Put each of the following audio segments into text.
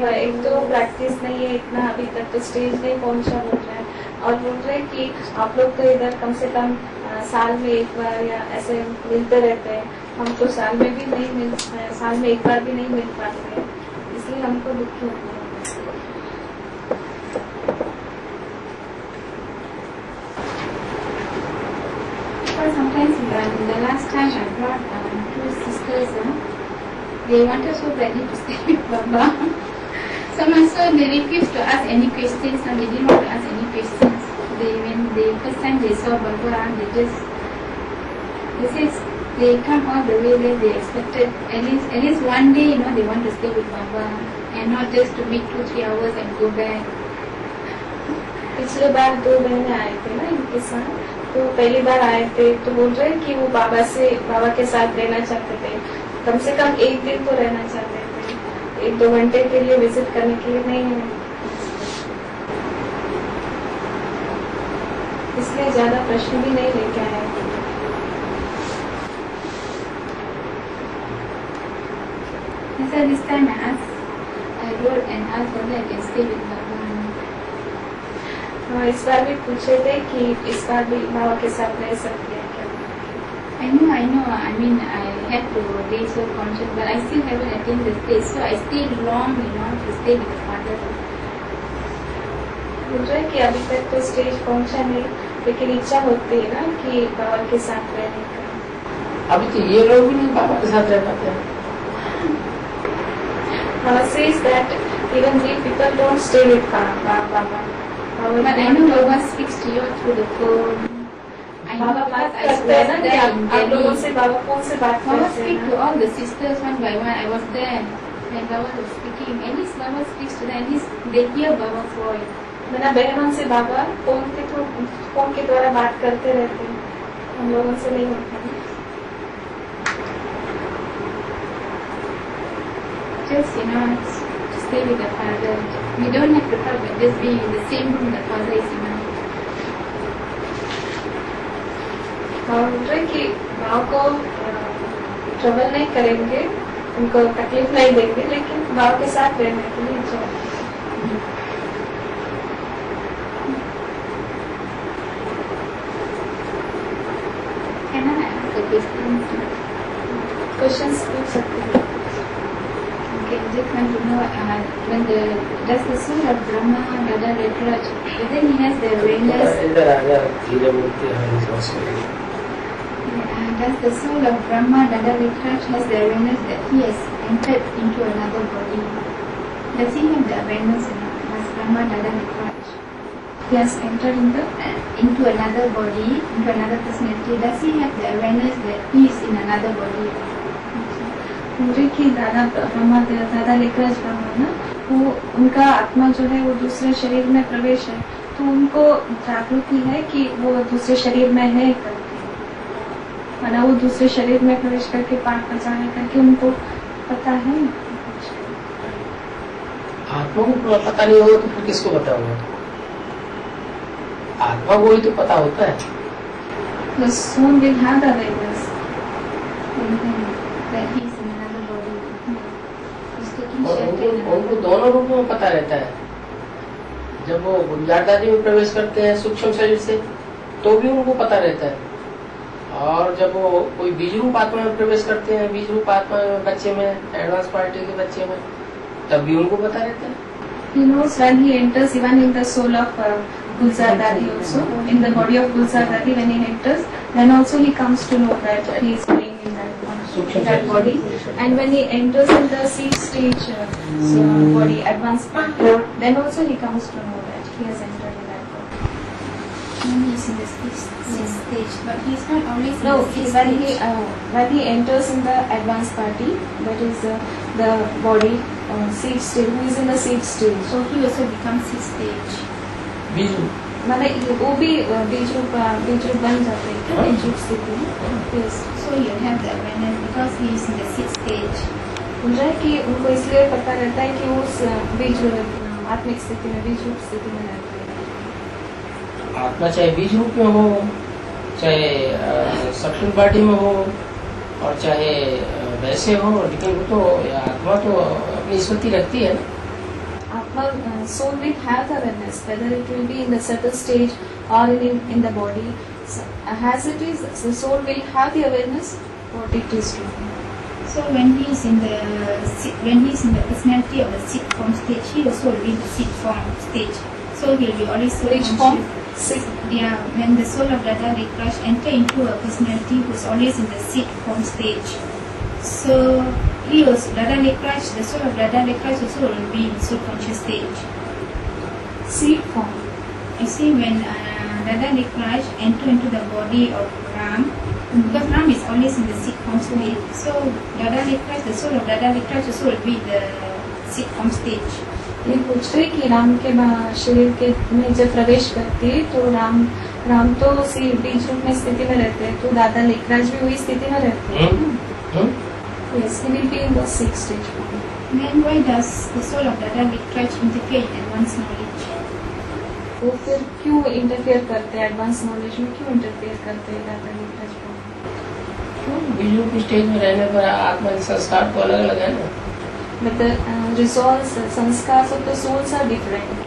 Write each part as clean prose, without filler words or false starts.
एक तो प्रैक्टिस नहीं है इतना, अभी तक तो स्टेज नहीं पहुंचा बोल रहे हैं, और बोल रहे हैं कि आप लोग तो इधर कम से कम साल में एक बार या ऐसे मिलते रहते हैं, हम तो साल में भी नहीं मिल, साल में एक बार भी नहीं मिल पाते हैं, इसलिए हमको दुखी होता है। Sometimes the last time I brought two sisters, they wanted so badly to stay with Baba. So much so they refused to ask any questions, and they didn't want to ask any questions. When the first time they saw Baba, they said they come all the way there. They expected at least one day, they want to stay with Baba, and not just to meet 2-3 hours and go back. पिछले बार 2 बहनें आए थे ना इनके साथ, तो पहली बार आए थे तो बोल रहे कि वो बाबा के साथ रहना चाहते थे, कम से कम एक दिन तो रहना चाहते थे, 1-2 घंटे के लिए विजिट करने के लिए नहीं है, इसलिए ज्यादा प्रश्न भी नहीं लेके आए। So this time I wrote and asked whether I can stay with Baba. इस बार भी पूछे थे कि इस बार भी बाबा के साथ रह सकते हैं क्या? I know. I mean, I had to be so conscious, but I still haven't attained the stage, so I stayed long, to stay with the father. बोल रहे कि अभी तक तो स्टेज पहुंचा नहीं, लेकिन इच्छा होती है ना कि बाबा के साथ रहने का। अभी तो ये लोग भी नहीं बाबा के साथ रह पाते हैं। Baba says that even we people don't stay with Baba. But I know Baba speaks to you through the phone. बाबा बात करते हैं ना कि आप लोगों से बाबा फोन से बात करते हैं। Baba speak to all the sisters one by one. I was there when Baba was speaking. At least Baba speaks to them. At least they hear Baba's voice. मेरा बहनों से बाबा फोन के द्वारा बात करते रहते हैं, हम लोगों से नहीं होता। Just to stay with the father. We don't have to talk, but just be in the same room the father is enough. और बोल रहे कि माँ को ट्रबल नहीं करेंगे, उनको तकलीफ नहीं देंगे, लेकिन बाबा के साथ रहने के लिए इच्छा Can I ask a question? Questions पूछ सकते हैं। Okay, just want to know does the soul of Brahma, Dada Letraj, whether he has the awareness? इधर आ जा, धीरे बोलते हैं। Does the soul of Brahma, Dada Letraj, has the awareness that he has entered into another body? Does he have the awareness as Brahma, Dada Letraj? He has entered into another body, into another personality. Does he have the awareness that he is in another body? मुझे कि दादा लेखराज ब्रह्मा ना, वो उनका आत्मा जो है वो दूसरे शरीर में प्रवेश है, तो उनको जागृति है कि वो दूसरे शरीर में है करके, माना वो दूसरे शरीर में प्रवेश करके पाठ बजाने करके उनको पता है। आत्मा को पता नहीं होगा तो फिर किसको पता होगा? आत्मा को ही तो पता होता है। The soul will have the awareness that he is in another body. He's taking और shelter in उनको another दोनों रूपों में पता रहता है। जब वो गुंजारदादी में प्रवेश करते हैं सूक्ष्म शरीर से, तो भी उनको पता रहता है, और जब वो कोई बीज रूप आत्मा में प्रवेश करते हैं, बीज रूप आत्मा में बच्चे में, एडवांस पार्टी के बच्चे में, तब भी उनको पता रहता है। He knows when he enters, even in the soul of Gulzar Dadi also, in the body of Gulzar Dadi, when he enters, then also he comes to know that he is being in that body. And when he enters in the seed stage body, advanced body, then also he comes to know that he has entered in that body. When he is in the sixth stage, but he is not always No, in the sixth stage. when he enters in the advanced party, that is the body seed stage, who is in the seed stage. So he also becomes sixth stage. बीज रूप माने वो भी बीज रूप बन जाते हैं क्या? बीज रूप स्थिति में। Yes. So you have the awareness because he is in the sixth stage. बोल रहा है कि उनको इसलिए पता रहता है कि वो उस बीज आत्मिक स्थिति में, बीज रूप स्थिति में रहता है। आत्मा चाहे बीज रूप में हो, चाहे सक्षम पार्टी में हो, और चाहे वैसे हो, लेकिन वो तो आत्मा तो अपनी स्मृति रखती है ना। Well, soul will have the awareness, whether it will be in the subtle stage or in the body. So, as it is, the soul will have the awareness what it is doing. So when he is in the personality of the seed form stage, he also will be in the seed form stage. So he will be always so Which conscious. form? Six. Yeah, when the soul of Dada Likraj enter into a personality who is always in the seed form stage. So he also, Dada Likraj, the soul of Dada Likraj also will be in soul conscious stage. Seed form. You see, when Dada Likraj enter into the body of Ram, because Ram is always in the seed form stage. So Dada Likraj, the soul of Dada Likraj also will be in the seed form stage. ये पूछ रहे कि राम के शरीर के में जब प्रवेश करते हैं तो राम तो उसी बीज रूप में स्थिति में रहते हैं, तो दादा लेखराज भी वही स्थिति में रहते हैं. Yes, he will be in the sixth stage. Then why does the soul of Dada Likraj interfere in advanced knowledge? वो फिर क्यों इंटरफेयर करते हैं एडवांस नॉलेज में, क्यों इंटरफेयर करते हैं दादा लेखराज को? बीज रूप स्टेज में रहने पर आत्मा के संस्कार तो अलग अलग है ना. But the resolves, sanskars of the souls are different.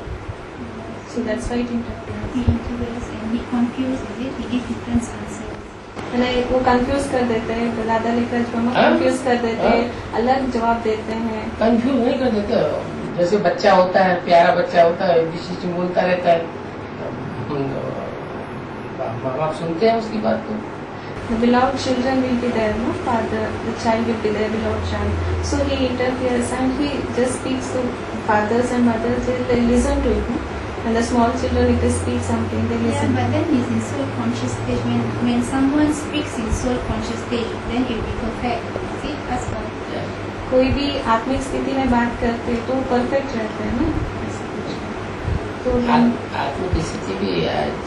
So that's why it interferes. He interferes and he confuses it, he gives different answers. मैंने वो कंफ्यूज कर देते हैं, तो दादा लेखराज ब्रह्मा कंफ्यूज कर देते हैं, अलग जवाब देते हैं. कंफ्यूज नहीं कर देते. जैसे बच्चा होता है, प्यारा बच्चा होता है, बीच में बोलता रहता है, माँ बाप सुनते हैं उसकी बात को. The beloved children will be there, no? Father, the child will be there, beloved child. So he interferes and he just speaks to fathers and mothers, they listen to it, no? And the small children, if they speak something, they Yeah, listen. but then he's in soul conscious stage. When someone speaks in soul conscious stage, then he will be perfect. See, that's why. कोई भी आत्मिक स्थिति में बात करते तो perfect रहते हैं ना, ऐसा कुछ. तो आत्मा की स्थिति भी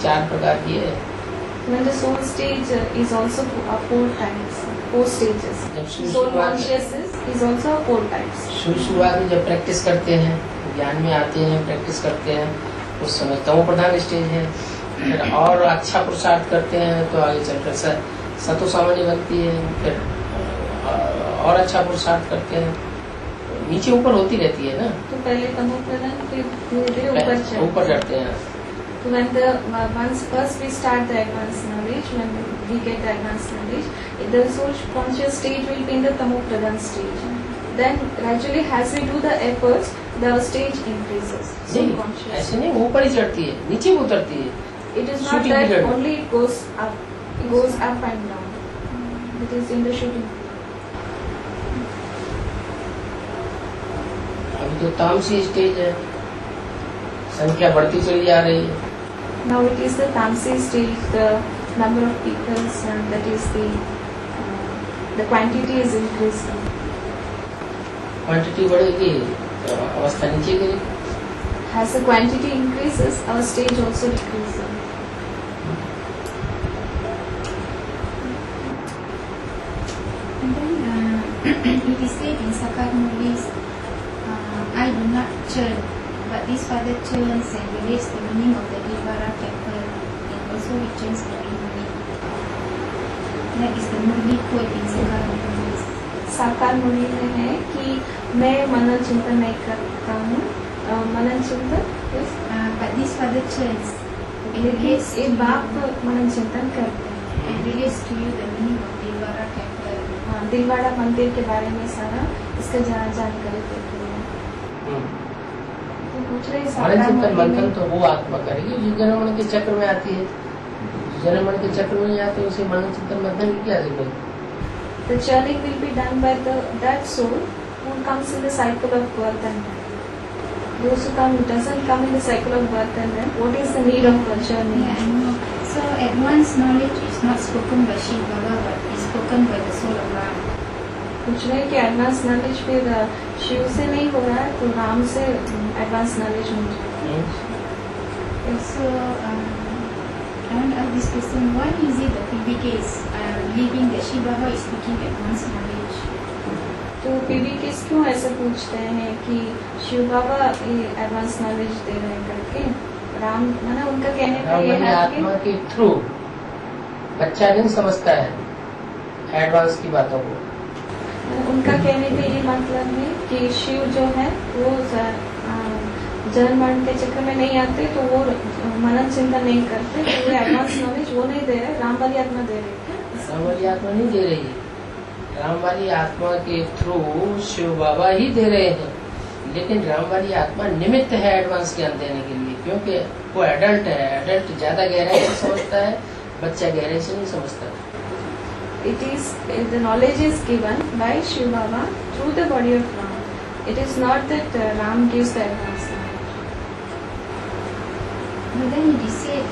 4 प्रकार की है. when the soul stage is also 4 types, 4 stages. जब Soul conscious is also 4 types. शुरुआत में जब प्रैक्टिस करते हैं, ज्ञान में आते हैं, प्रैक्टिस करते हैं, उस समय तमो प्रधान स्टेज है. फिर और अच्छा पुरुषार्थ करते हैं तो आगे चलकर सतो सामान्य बनती है. फिर और अच्छा पुरुषार्थ करते हैं, नीचे ऊपर होती रहती है ना. तो पहले तमो प्रधान, फिर धीरे-धीरे ऊपर चढ़ते हैं. So when once first we start the advanced knowledge, when we get the advanced knowledge, the soul conscious stage will be in the tamo pradhan stage. Then gradually as we do the efforts, the stage increases. Soul conscious. ऐसे नहीं, ऊपर ही चढ़ती है, नीचे भी उतरती है. It is not that only it goes up. It goes up and down. It is in the shooting. अभी तो तामसी स्टेज है, संख्या बढ़ती चली जा रही है. Now it is the tamsi stage, the number of people, and that is the quantity is increasing. Quantity बढ़ेगी तो अवस्था नीचे गिरेगी. As the quantity increases, our stage also decreases. And then it is said in Sakar Mulis, I do not churn, but this father churns and relates the meaning of the Divara temple and also returns the meaning. That is the Murli quote in Sakar Mulis. साकार मुनि में है कि मैं मनन चिंतन नहीं करता हूँ. मनन चिंतन But this father churns लेकिन ये बाप मनन चिंतन करते हैं and relates to you the meaning of Divara temple. Dilwara मंदिर के बारे में सारा इसका जानकारी देते हैं. तो पूछ रहे मन साकार चिंतन मुनि मंथन में तो वो आत्मा करेगी जो जन्म मन के चक्र में आती है. जन्म मन के चक्र में नहीं आती, उसे मन चिंतन मंथन की क्या जरूरत. the churning will be done by that soul who comes in the cycle of birth and death. Those who doesn't come in the cycle of birth and death, what is the need of churning? Yeah, I know. So advanced knowledge is not spoken by Shiv Baba, but is spoken by the soul of Ram. पूछ रहे हैं कि advance knowledge फिर शिव से नहीं हो रहा है तो राम से एडवांस नॉलेज मिल जाएगी. So I want to ask this question: why is it that PBK is believing that Shiv Baba is speaking advanced knowledge? तो PBK क्यों ऐसा पूछते हैं कि शिव बाबा ये एडवांस नॉलेज दे रहे हैं करके. राम माना उनका कहने का ये है आत्मा के थ्रू बच्चा नहीं समझता है एडवांस की बातों को. उनका कहने का ये मतलब है कि शिव जो है वो जन्म मरण के चक्कर में नहीं आते तो वो मनन चिंतन नहीं करते, तो वो एडवांस नॉलेज वो नहीं दे रहे, राम वाली आत्मा दे रही है। राम वाली आत्मा नहीं दे रही, राम वाली आत्मा के थ्रू शिव बाबा ही दे रहे हैं, लेकिन राम वाली आत्मा निमित्त है एडवांस ज्ञान देने के लिए, क्योंकि वो एडल्ट है, एडल्ट ज्यादा गहराई से समझता है, बच्चा गहराई से नहीं समझता। It is the knowledge is given by Shiv Baba through the body of Ram. It is not that Ram gives the advance knowledge. But then it is said,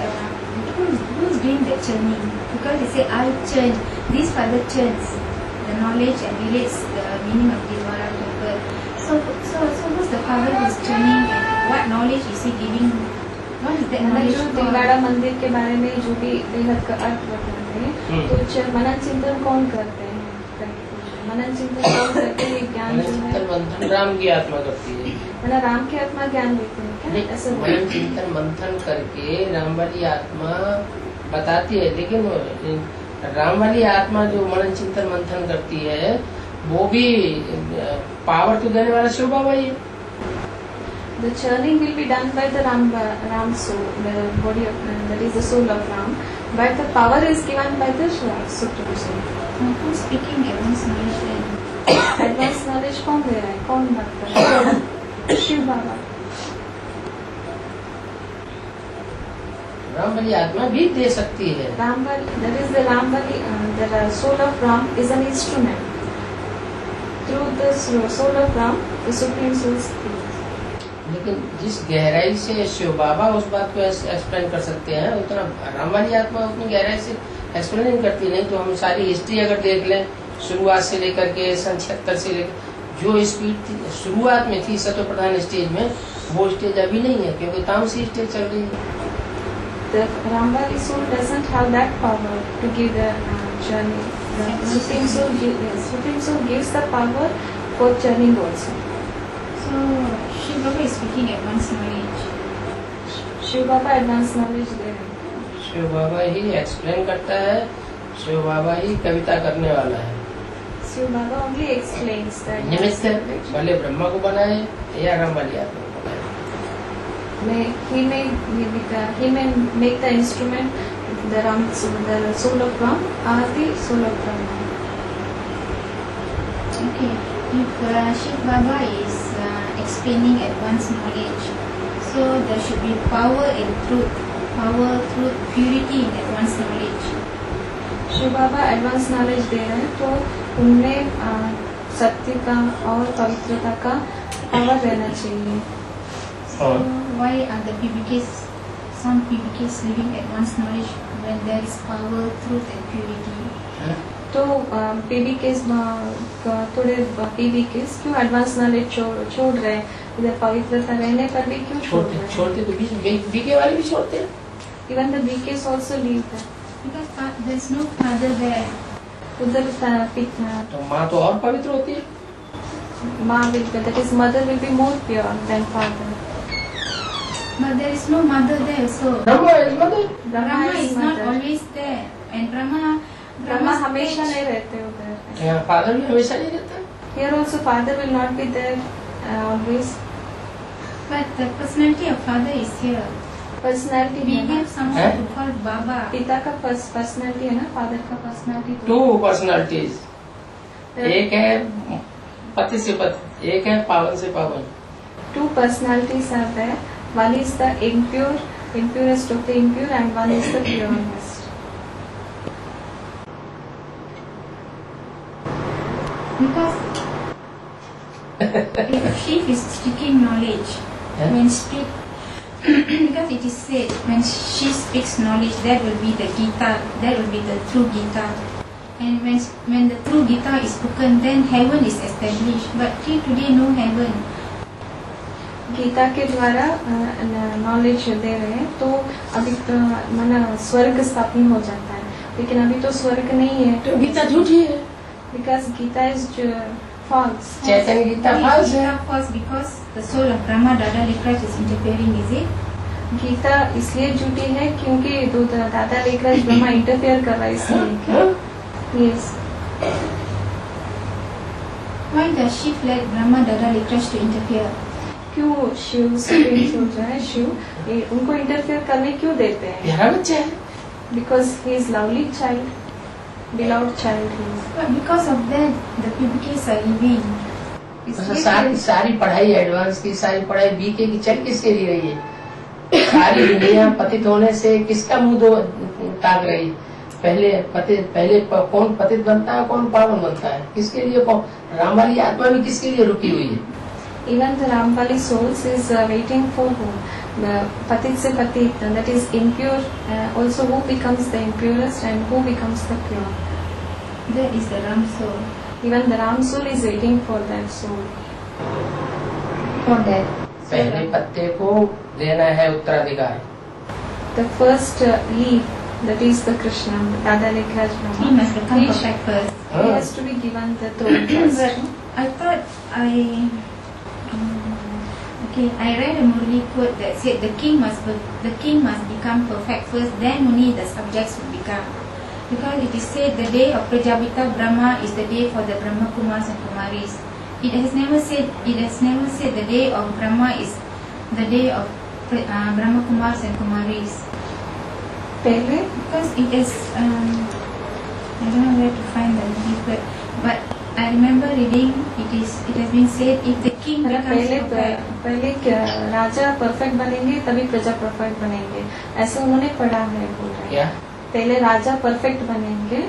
who's doing the churning? Because they say, I churn, this father churns the knowledge and relates the meaning of Dilwara to birth. So who's the father who's churning and what knowledge is he giving? What is that knowledge जो for? Dilwara मंदिर के बारे में जो भी बेहद का अर्थ बताते हैं, तो मनन चिंतन कौन करते हैं? मनन चिंतन कौन करते हैं? ज्ञान जो है चिंतन मंथन राम की आत्मा करती है, मतलब राम की आत्मा ज्ञान देते हैं क्या? ऐसा मनन चिंतन मंथन करके राम वाली आत्मा बताती है, लेकिन राम वाली आत्मा जो मनन चिंतन मंथन करती है वो भी पावर तो देने वाला शिव बाबा ही है। The churning will be done by the Ram soul, the body of that is the soul of Ram, but the power is given by the Supreme Soul. Who's speaking advanced knowledge then? Advanced knowledge कौन दे रहा है? कौन बात कर रहा है? शिव बाबा। राम वाली आत्मा भी दे सकती है। That is the Ramvali, the soul of Ram is an instrument. Through the soul of Ram, the Supreme Soul speaks. लेकिन जिस गहराई से शिव बाबा उस बात को एक्सप्लेन कर सकते हैं, उतना राम वाली आत्मा उतनी गहराई से एक्सप्लेन नहीं करती। नहीं तो हम सारी हिस्ट्री अगर देख लें, शुरुआत से लेकर के सन 76 से लेकर जो स्पीड शुरुआत में थी सत्व प्रधान स्टेज में, वो स्टेज अभी नहीं है, क्योंकि तामसी स्टेज चल रही है। The Ramvali soul doesn't have that power to give the journey. The Supreme Soul gives the power for journeying also. So Shiv Baba is speaking advanced knowledge. Shiv Baba advance knowledge दे रहे हैं। शिव बाबा ही एक्सप्लेन करता है, शिव बाबा ही कविता करने वाला है। शिव बाबा only explains that. निमित्त है, भले ब्रह्मा को बनाए या राम वाली आत्मा को बनाए। He may make the instrument the soul of Ram or the soul of Brahma. Okay, if Shiv Baba is explaining advanced knowledge, so there should be power and truth, purity in advanced knowledge. Shiv Baba advance knowledge दे रहे हैं, तो उनमें सत्य का और पवित्रता का पावर रहना चाहिए। So why are some PBKs living advanced knowledge when there is power, truth and purity? तो PBKs थोड़े PBKs क्यों एडवांस नॉलेज छोड़ रहे हैं? इधर पवित्रता रहने पर भी क्यों छोड़ रहे हैं? छोड़ते तो बीके वाले भी छोड़ते हैं। Even the BKs also leave that. Because there is no father there. उधर तो माँ तो और पवित्र होती है। माँ will be, that is mother will be more pure than father. But there is no mother there, so Brahma is mother। Brahma is not always there, and Brahma हमेशा नहीं रहते उधर। यहाँ फादर भी हमेशा नहीं रहता। Here also father will not be there always. But the personality of father is here. Personality We है ना? have someone to call Baba. पिता का पर्सनालिटी है ना, फादर का पर्सनालिटी। टू पर्सनालिटीज, एक है पति से पति, एक है पावन से पावन। Two personalities are there. One is the impurest of the impure, and one is the purest. Because if she is speaking knowledge, Yeah. when speak, because it is said when she speaks knowledge, that will be the Gita, that will be the true Gita. And when the true Gita is spoken, then heaven is established. But till today, no heaven. Gita के द्वारा knowledge दे रहे हैं, तो अभी तो माना स्वर्ग स्थापन हो जाता है, लेकिन अभी तो स्वर्ग नहीं है। तो गीता झूठी है। Because Gita is false. Chaitanya Gita false है। False because the soul of Brahma Dada Likraj is interfering, is it? Gita इसलिए झूठी है क्योंकि दादा लेकर ब्रह्मा इंटरफेयर कर रहा है, इसलिए। Yes. Why does she let Brahma Dada Likraj to interfere? क्यों शिव सुप्रीम सोल जो है शिव उनको इंटरफेयर करने क्यों देते हैं? प्यारा बच्चा है। Because he is lovely child, beloved child. He is. But because of that, the PBKs are leaving. सारी पढ़ाई एडवांस की, सारी पढ़ाई बीके की चल किसके लिए रही है? सारी दुनिया पतित होने से किसका मुंह ताक रही? पहले कौन पतित बनता है, कौन पावन बनता है? किसके लिए? कौन राम वाली आत्मा भी किसके लिए रुकी हुई है? Even the Ramvali souls is waiting for whom? The patit se patit, that is impure. Also, who becomes the impurest and who becomes the pure? That is the Ram soul. Even the Ram soul is waiting for that soul. For that. पहले पत्ते को देना है उत्तराधिकार। The first leaf, that is the Krishna, Dada Lekhraj He Brahma. must become perfect first. He has to be given the throne first. But I thought okay, I read a Murli quote that said the king must become perfect first, then only the subjects will become. Because it is said the day of Prajapita Brahma is the day for the Brahma Kumars and Kumaris. It has never said the day of Brahma is the day of Brahma Kumars and Kumaris. पहले Because it is I don't know where to find the Murli quote, but I remember reading it has been said if the king becomes perfect. पहले राजा perfect बनेंगे तभी प्रजा perfect बनेंगे, ऐसे उन्होंने पढ़ा है, बोल रहे हैं। क्या? पहले राजा परफेक्ट बनेंगे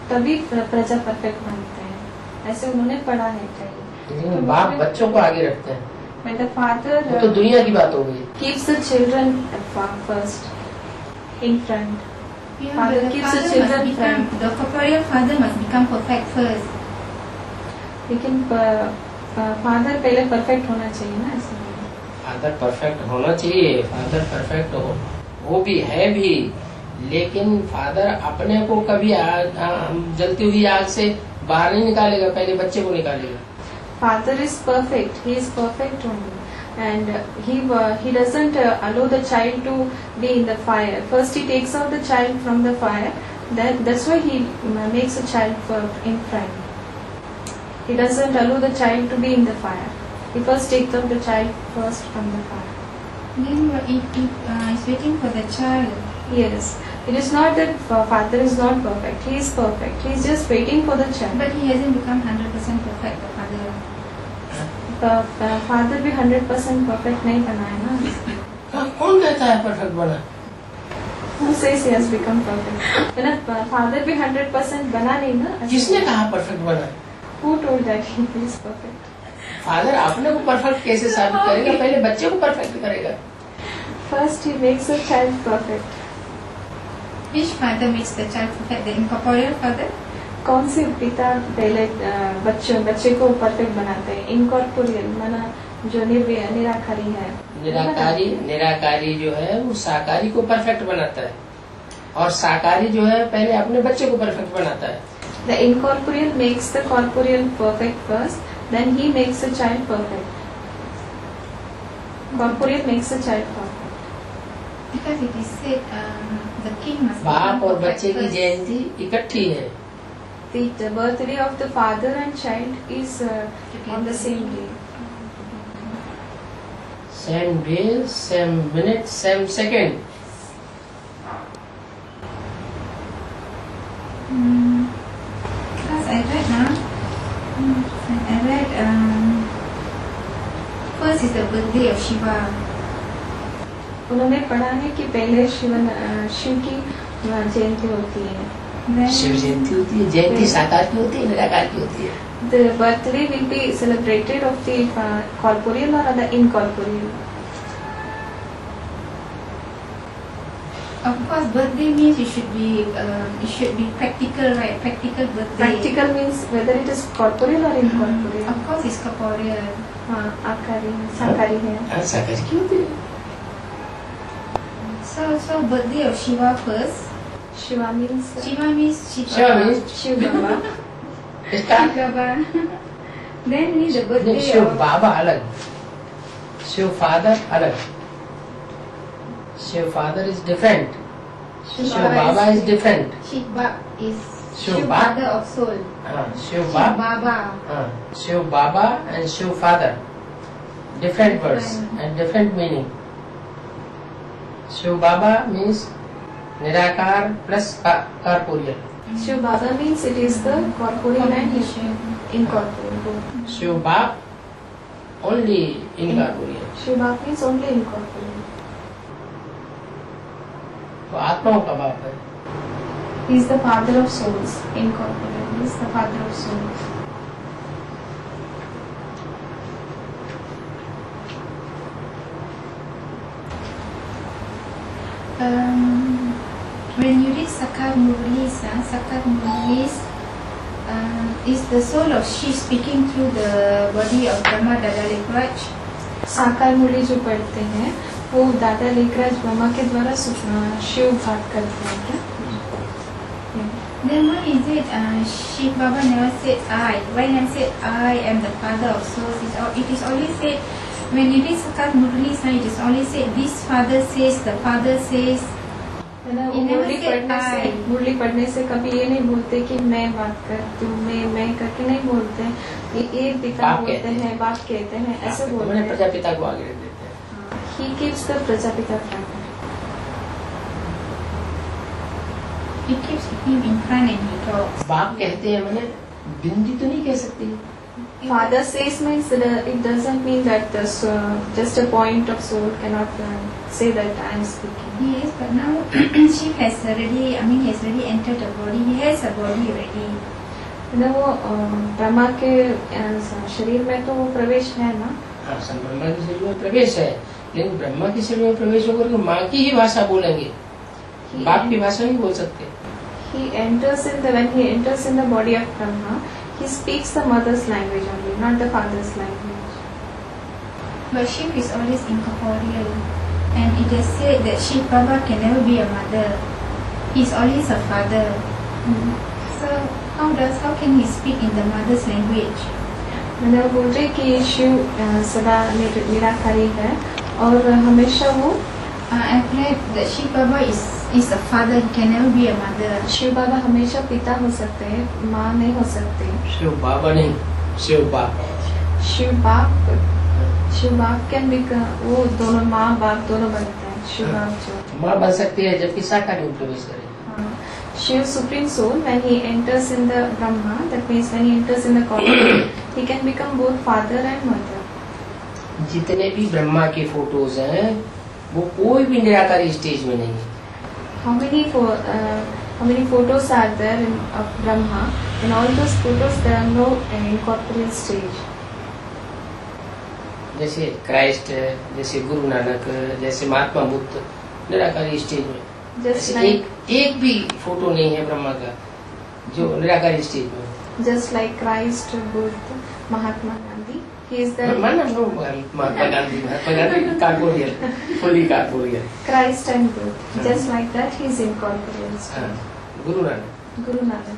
तभी प्रजा परफेक्ट बनते हैं, ऐसे उन्होंने पढ़ा है कहीं। बाप बच्चों को आगे रखते हैं, When the father वो तो दुनिया की बात हो गई। keeps the children first, in front. Yeah, Father but the keeps the father children must become, the corporeal father must become perfect first. लेकिन फादर पहले परफेक्ट होना चाहिए ना, ऐसे नहीं। फादर परफेक्ट होना चाहिए, फादर परफेक्ट हो, वो भी है भी, लेकिन फादर अपने को कभी जलती हुई आग से बाहर नहीं निकालेगा, पहले बच्चे को निकालेगा। Father is perfect, he is perfect only, and he doesn't allow the child to be in the fire. First he takes out the child from the fire, that's why he makes a child in front. He doesn't allow the child to be in the fire. He first takes out the child first from the fire. Then if is waiting for the child. Yes, it is not that father is not perfect. He is perfect. He is just waiting for the child. But he hasn't become 100% perfect, the father. Father भी 100% perfect नहीं बना है ना। कौन कहता है perfect बना? Who says he has become perfect? When father भी 100% बना नहीं ना। किसने कहा परफेक्ट बना? Who told that he is perfect? Father अपने को परफेक्ट कैसे साबित करेगा? पहले बच्चे को परफेक्ट करेगा। First he makes a child perfect. Which father makes the child perfect? The incorporeal father? कौन से पिता पहले बच्चे को परफेक्ट बनाते हैं? इनकॉर्पोरियल माना जो निराकारी है। निराकारी जो है वो साकारी को परफेक्ट बनाता है, और साकारी जो है पहले अपने बच्चे को परफेक्ट बनाता है। The incorporeal makes the corporeal perfect first, then he makes a child perfect. Corporeal makes a child perfect. Because it is said the king must बाप become और perfect बच्चे की first. जयंती इकट्ठी है। The birthday of the father and child is on the same day. Same day, same minute, same second. Because I read now. I read first is the birthday of Shiva. उन्होंने पढ़ा है कि पहले शिव की जयंती होती है। Then शिव जयंती होती है, जयंती साकार की होती है, निराकार की होती है। The birthday will be celebrated of the corporeal or the incorporeal. of course birthday means it should be practical, right? Practical birthday. Practical means whether it is corporeal or incorporeal. Of course it's corporeal. हाँ, आकारी साकारी है। साकार की होती है। So birthday of Shiva first. Shiva means Shiva means Shiva means Shiv Baba. Start. Baba. Then is the birthday Shiv of Baba अलग, Shiv father अलग। Shiv father is different, Shiv Baba is different. Shiva is Shiv Shiv Ba- father of soul. हाँ, Shiv Shiv Baba, Baba. हाँ, Shiv Baba and Shiv father different words and different meaning. Shiv Baba means Nirakar plus corporeal. Shiv Baba means it is the corporeal and incorporeal. Shiv Baba only incorporeal. Shiv Baba means only incorporeal. तो आत्माओं का बाप है. He is the father of souls. Incorporeal. He is the father of souls. When you read Sakar Murlis, is the soul of Shiv speaking through the body of Brahma Dada Lekraj? साकार मुरली जो पढ़ते हैं वो दादा लेखराज ब्रह्मा के द्वारा शिव बात करते हैं क्या? Then why is it Shiv Baba never said I? Why never said I am the father of souls? It is always said, when you read Sakar Murlis, it is always said, this father says, the father says. मुरली पढ़ने से कभी ये नहीं बोलते कि मैं बात करती हूँ, मैं करके नहीं बोलते. ये पिता बोलते हैं, बाप कहते हैं, ऐसे बोलते हैं. प्रजापिता को आगे देते हैं. He keeps the Prajapita front. He keeps him in front and he talks. बाप कहते हैं मैंने बिंदी तो नहीं कह सकती. Father says means it doesn't mean that just a point of soul cannot say that I am speaking. Yes, but now Shiv has already, he has already entered the body. He has a body already. वो ब्रह्मा के शरीर में तो प्रवेश है ना. हाँ, ब्रह्मा के शरीर में प्रवेश है, लेकिन ब्रह्मा के शरीर में प्रवेश होकर के माँ की ही भाषा बोलेंगे, बाप की भाषा नहीं बोल सकते. When he enters in the body of Brahma, he speaks the mother's language only, not the father's language. But Shiv is always incorporeal, and it is said that Shiv Baba can never be a mother. He is always a father. So how can he speak in the mother's language? मतलब बोल रहे कि शिव सदा निराकारी है और हमेशा वो. I've read that Shiv Baba is a father. He can never be a mother. Shiv बाबा हमेशा पिता हो सकते हैं, माँ नहीं हो सकते. शिव बाबा नहीं, शिव बाप. शिव बाप कैन बी, वो दोनों माँ बाप दोनों बनते हैं. शिव बाप जो माँ बन सकती है जबकि साकार में प्रवेश करे. Shiv Supreme Soul, when he enters in the Brahma, that means when he enters in the corporeal, he can become both father and mother. जितने भी ब्रह्मा के फोटोज हैं वो कोई भी निराकारी स्टेज में नहीं है. How many photos are there of Brahma? In all those photos, there are no incorporeal stage. जैसे क्राइस्ट है, जैसे गुरु नानक, जैसे महात्मा बुद्ध निराकारी स्टेज में. Just like एक भी फोटो नहीं है ब्रह्मा का जो निराकारी स्टेज में. Just like Christ, Buddha, Mahatma Gandhi, he is the Mahatma Gandhi corporeal, fully corporeal. Christ and Buddha. Just like that, he is incorporeal stage. Guru Nanak. Guru Nanak.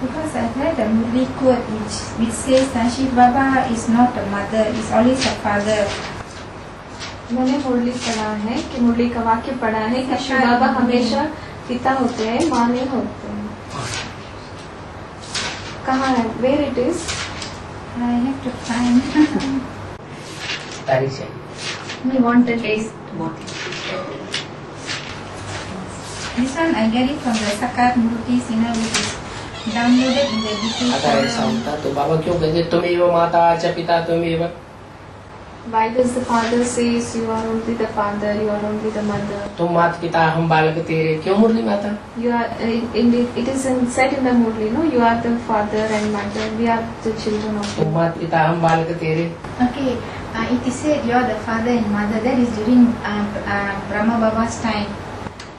Because I've read a movie quote which says that Shiv Baba is not a mother, is always a father. मैंने मुरली पढ़ा है कि मुरली का वाक्य पढ़ा है कि शिव बाबा हमेशा पिता होते हैं, माँ नहीं होते हैं. कहाँ है? Where it is? I have to find. तारीख चाहिए. We want the taste. This one I get it from the Sakar Murti Sinha, which is downloaded in the अगर ऐसा DK. होता तो बाबा क्यों कहते तुमेव माता च पिता तुमेव. Why does the father says you are only the father, you are only the mother? तुम माता पिता हम बालक तेरे. क्यों मुरली माता? You are it is said in the Murli, no? You are the father and mother. We are the children of तुम you. माता पिता हम बालक तेरे. Okay, it is said you are the father and mother. That is during Brahma Baba's time.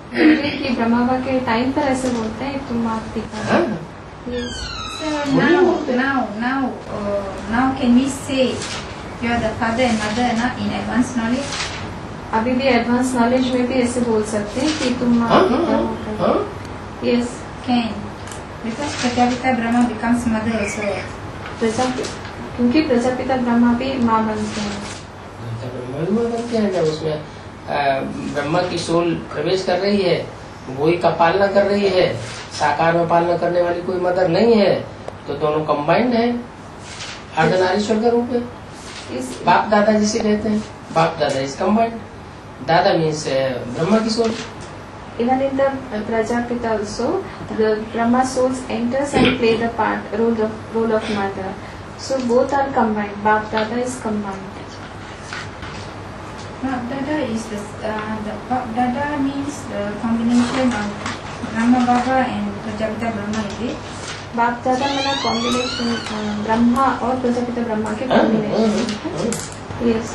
कि ब्रह्मा बाबा के time पर ऐसे बोलते हैं तुम माता पिता. Yes. So now can we say you are the father and mother not in advanced knowledge? अभी भी एडवांस नॉलेज में भी ऐसे बोल सकते हैं कि तुम माता पिता हो. Yes. Can. Because Prajapita Brahma becomes mother also. क्योंकि प्रजापिता ब्रह्मा भी माँ बनते हैं. ब्रह्मा बनते हैं जब उसमें ब्रह्मा की सोल प्रवेश कर रही है, वही का पालना कर रही है, साकार में पालना करने वाली कोई मदर नहीं है, तो दोनों कंबाइंड है, अर्धनारीश्वर का रूप है। इस बाप दादा जिसे कहते हैं, बाप दादा इज कंबाइंड, दादा मीन्स ब्रह्मा की soul. even in the Prajapita also, the Brahma souls enters and play the role of mother. So both are combined. Bap Dada is combined. Bap Dada is the Bap Dada means the combination of Brahma Baba and Prajapita Brahma, is it? Bap Dada माना combination Brahma और प्रजापिता ब्रह्मा के combination. Yes.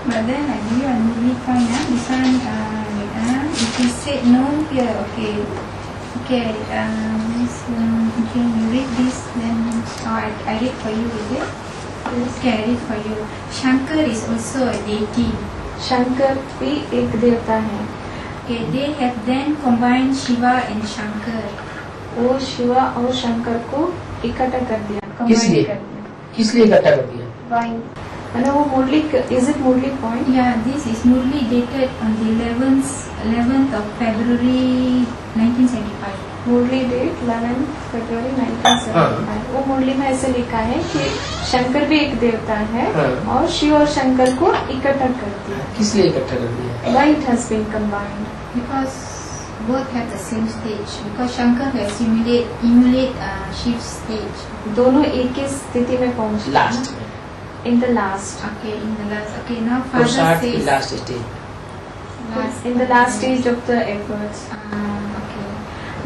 But then I give you a new point. This one, if you say no here, okay. Okay, okay, you read this, then I read for you, is it? Yes. Okay, I read for you. Shankar is also a deity. Shankar भी एक देवता है. Okay, they have then combined Shiva and Shankar. वो शिवा और शंकर को इकट्ठा कर दिया, किस लिए? combine कर दिया. किस लिए इकट्ठा कर दिया? Why? मतलब वो मुरली, is it Murli point? Yeah, this is Murli dated on the 11th of February 1975. Murli date 11 फरवरी 1975. वो मुरली में ऐसे लिखा है कि शंकर भी एक देवता है और शिव और शंकर को इकट्ठा कर दिया. किस लिए इकट्ठा कर दिया? Why it has been combined? Because both have the same stage. Because Shankar has emulate Shiv's stage. दोनों एक ही स्थिति में पहुंचे. लास्ट में, In the last. Okay, in the last. Okay, now Father पुरुषार्थ की says. Last stage. In the last stage of the efforts. Okay.